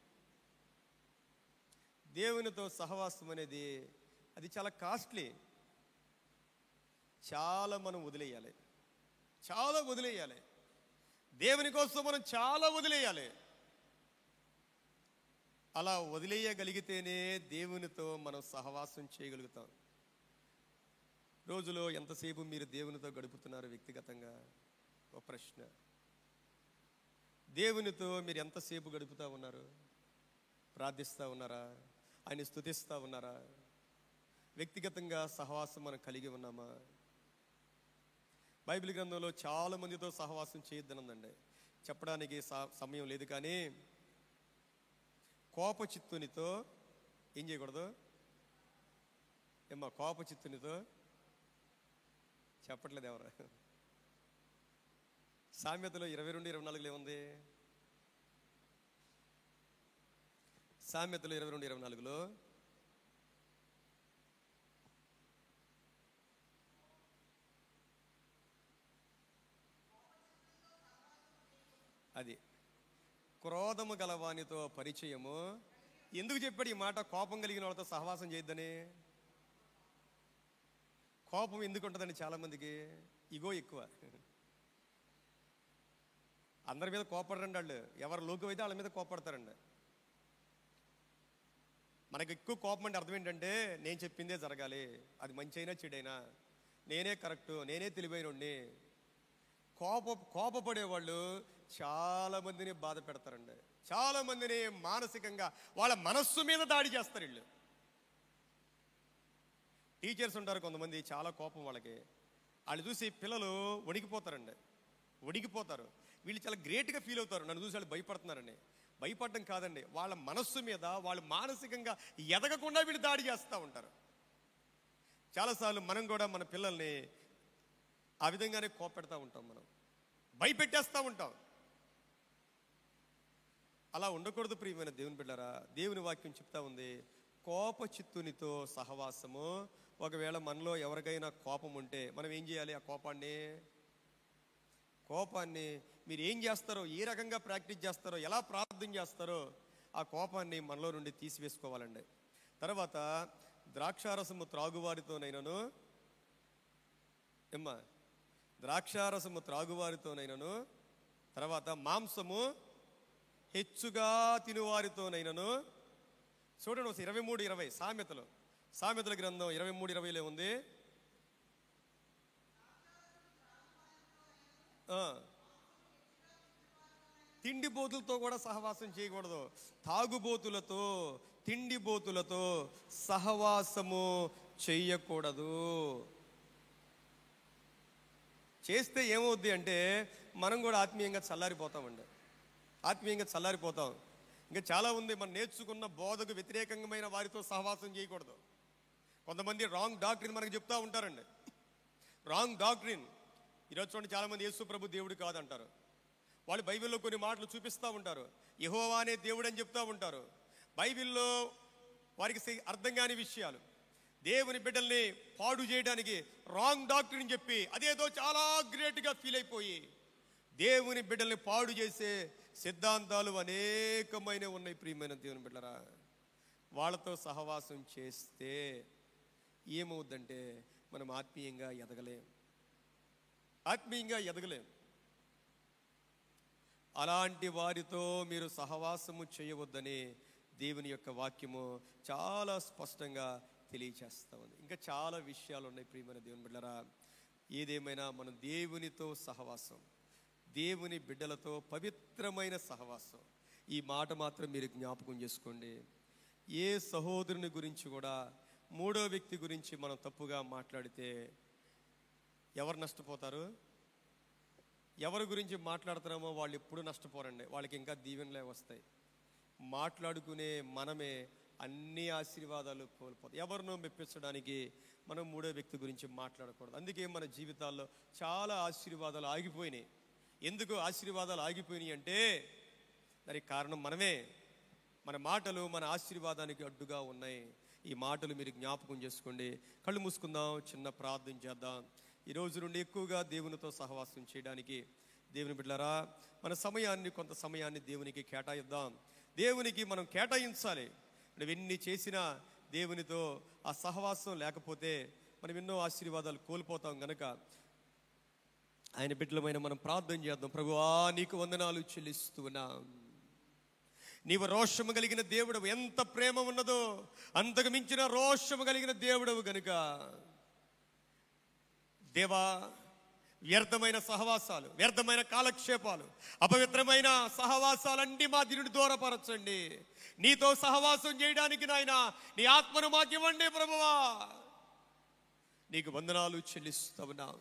దేవునితో సహవాసం అనేది అది చాలా కాస్ట్లీ. చాలా మనం వదిలేయాలి, చాలా వదిలేయాలి. దేవుని కోసం మనం చాలా వదిలేయాలి. అలా వదిలేయగలిగితేనే దేవునితో మనం సహవాసం చేయగలుగుతాం. రోజులో ఎంతసేపు మీరు దేవునితో గడుపుతున్నారు వ్యక్తిగతంగా? ఒక ప్రశ్న. దేవునితో మీరు ఎంతసేపు గడుపుతూ ఉన్నారు? ప్రార్థిస్తూ ఉన్నారా? ఆయన స్తుతిస్తూ ఉన్నారా? వ్యక్తిగతంగా సహవాసం మనం కలిగి ఉన్నామా? బైబిల్ గ్రంథంలో చాలా మందితో సహవాసం చేయొద్దనుందండి, చెప్పడానికి సమయం లేదు. కానీ కోపచిత్తునితో ఏం చేయకూడదు? ఏమ్మా, కోపచిత్తునితో చెప్పట్లేదు ఎవరు? సామెతలో 22:24 ఏముంది? సామెతలో 22:24 అది క్రోధము గలవానితో పరిచయము. ఎందుకు చెప్పాడు ఈ మాట? కోపం కలిగిన వాళ్ళతో సహవాసం చేయొద్దని. కోపం ఎందుకు ఉంటుందండి చాలా మందికి? ఇగో ఎక్కువ. అందరి మీద కోపడరండి వాళ్ళు. ఎవరు లోకం అయితే వాళ్ళ మీద కోపడతారండి. మనకు ఎక్కువ కోపం అంటే అర్థం ఏంటంటే, నేను చెప్పిందే జరగాలి, అది మంచి అయినా చెడైనా నేనే కరెక్టు, నేనే తెలివైనోడిని. కోపపడేవాళ్ళు చాలా మందిని బాధ పెడతారండి. చాలా మందిని మానసికంగా వాళ్ళ మనస్సు మీద దాడి చేస్తారు వీళ్ళు. టీచర్స్ ఉంటారు కొంతమంది, చాలా కోపం వాళ్ళకి. వాళ్ళు చూసి పిల్లలు వణికిపోతారండి, వణికిపోతారు. వీళ్ళు చాలా గ్రేట్గా ఫీల్ అవుతారు, నన్ను చూసి వాళ్ళు భయపడుతున్నారని. భయపడడం కాదండి, వాళ్ళ మనస్సు మీద వాళ్ళు మానసికంగా ఎదగకుండా వీళ్ళు దాడి చేస్తూ ఉంటారు. చాలాసార్లు మనం కూడా మన పిల్లల్ని ఆ విధంగానే కోపెడతా ఉంటాం, మనం భయపెట్టేస్తూ ఉంటాం. అలా ఉండకూడదు ప్రియమైన దేవుని బిడ్డలారా. దేవుని వాక్యం చెప్తా ఉంది, కోపచిత్తునితో సహవాసము. ఒకవేళ మనలో ఎవరికైనా కోపం ఉంటే మనం ఏం చేయాలి? ఆ కోపాన్ని మీరు ఏం చేస్తారో, ఏ రకంగా ప్రాక్టీస్ చేస్తారో, ఎలా ప్రార్థన చేస్తారో ఆ కోపాన్ని మనలో నుండి తీసివేసుకోవాలండి. తర్వాత ద్రాక్షారసము త్రాగువారితోనైనను, ఏమ్మా, ద్రాక్షారసము త్రాగువారితోనైనను, తర్వాత మాంసము హెచ్చుగా తినువారితోనైనను. చూడండి 23:20 సామెతల గ్రంథం 23:20 ఉంది. తిండిబోతులతో కూడా సహవాసం చేయకూడదు. తాగుబోతులతో, తిండిబోతులతో సహవాసము చెయ్యకూడదు. చేస్తే ఏమవుద్ది అంటే మనం కూడా ఆత్మీయంగా చల్లారిపోతామండి, ఆత్మీయంగా చల్లారిపోతాం. ఇంకా చాలా ఉంది, మనం నేర్చుకున్న బోధకు వ్యతిరేకమైన వారితో సహవాసం చేయకూడదు. కొంతమంది రాంగ్ డాక్ట్రిన్ మనకు చెప్తా ఉంటారండి, రాంగ్ డాక్ట్రిన్. ఈరోజు చూడండి, చాలామంది యేసు ప్రభు దేవుడు కాదంటారు. వాళ్ళు బైబిల్లో కొన్ని మాటలు చూపిస్తూ ఉంటారు, యెహోవా అనే దేవుడు అని చెప్తూ ఉంటారు. బైబిల్లో వారికి అర్థం కాని విషయాలు, దేవుని బిడ్డల్ని పాడు చేయడానికి రాంగ్ డాక్ట్రిన్ చెప్పి అదేదో చాలా గ్రేట్గా ఫీల్ అయిపోయి దేవుని బిడ్డల్ని పాడు చేసే సిద్ధాంతాలు అనేకమైన ఉన్నాయి. ప్రియమైన దేవుని బిడ్డలారా, వాళ్ళతో సహవాసం చేస్తే ఏమవుద్దంటే మనం ఆత్మీయంగా ఎదగలేం. అలాంటి వారితో మీరు సహవాసము చేయవద్దని దేవుని యొక్క వాక్యము చాలా స్పష్టంగా తెలియచేస్తా ఉంది. ఇంకా చాలా విషయాలు ఉన్నాయి ప్రియమైన దేవుని బిడ్డలారా. ఏదేమైనా మనం దేవునితో సహవాసం, దేవుని బిడ్డలతో పవిత్రమైన సహవాసం, ఈ మాట మాత్రం మీరు జ్ఞాపకం చేసుకోండి. ఏ సహోదరుని గురించి కూడా మూడో వ్యక్తి గురించి మనం తప్పుగా మాట్లాడితే ఎవరు నష్టపోతారు? ఎవరి గురించి మాట్లాడుతున్నామో వాళ్ళు ఎప్పుడు నష్టపోరండి, వాళ్ళకి ఇంకా దీవెనలే వస్తాయి. మాట్లాడుకునే మనమే అన్ని ఆశీర్వాదాలు కోల్పోతాయి. ఎవరినో మెప్పించడానికి మనం మూడో వ్యక్తి గురించి మాట్లాడకూడదు. అందుకే మన జీవితాల్లో చాలా ఆశీర్వాదాలు ఆగిపోయినాయి. ఎందుకు ఆశీర్వాదాలు ఆగిపోయినాయి అంటే దానికి కారణం మనమే. మన మాటలు మన ఆశీర్వాదానికి అడ్డుగా ఉన్నాయి. ఈ మాటలు మీరు జ్ఞాపకం చేసుకోండి. కళ్ళు మూసుకుందాం, చిన్న ప్రార్థన చేద్దాం. ఈ రోజు నుండి ఎక్కువగా దేవునితో సహవాసం చేయడానికి దేవుని బిడ్డలారా మన సమయాన్ని, కొంత సమయాన్ని దేవునికి కేటాయిద్దాం. దేవునికి మనం కేటాయించాలి. మనం ఎన్ని చేసినా దేవునితో ఆ సహవాసం లేకపోతే మనం ఎన్నో ఆశీర్వాదాలు కోల్పోతాం. గనక ఆయన బిడ్డలమైన మనం ప్రార్థన చేద్దాం. ప్రభువా, నీకు వందనాలు చెల్లిస్తున్నాం. నీవు రోషము కలిగిన దేవుడవు. ఎంత ప్రేమ ఉన్నదో అంతకు మించిన రోషము కలిగిన దేవుడవు గనుక దేవా, వ్యర్థమైన సహవాసాలు, వ్యర్థమైన కాలక్షేపాలు, అపవిత్రమైన సహవాసాలన్నీ మా దీనిని దూరపరచండి. నీతో సహవాసం చేయడానికి నాయన నీ ఆత్మను మాకు ఇవ్వండి. ప్రభువా, నీకు వందనాలు చెల్లిస్తున్నాం.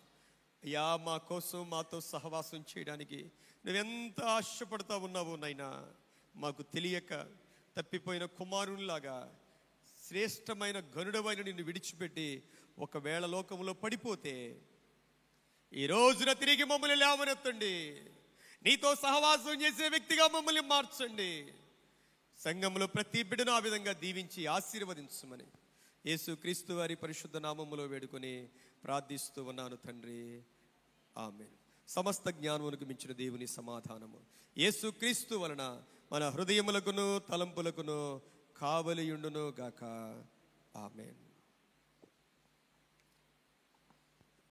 అయ్యా, మా కోసం మాతో సహవాసం చేయడానికి నువ్వెంత ఆశపడతా ఉన్నావు నాయనా. మాకు తెలియక తప్పిపోయిన కుమారునిలాగా శ్రేష్టమైన గనుడవైన నిన్ను విడిచిపెట్టి ఒకవేళ లోకంలో పడిపోతే ఈ రోజున తిరిగి మమ్మల్ని లేవనెత్తండి. నీతో సహవాసం చేసే వ్యక్తిగా మమ్మల్ని మార్చండి. సంఘంలో ప్రతి బిడ్డను ఆ విధంగా దీవించి ఆశీర్వదించమని యేసు క్రీస్తు వారి పరిశుద్ధ నామములో వేడుకొని ప్రార్థిస్తూ ఉన్నాను తండ్రి. ఆమేన్. సమస్త జ్ఞానమునకు మించిన దేవుని సమాధానము యేసు క్రీస్తు వలన మన హృదయములకును తలంపులకును కావలియుండును గాక. ఆమేన్.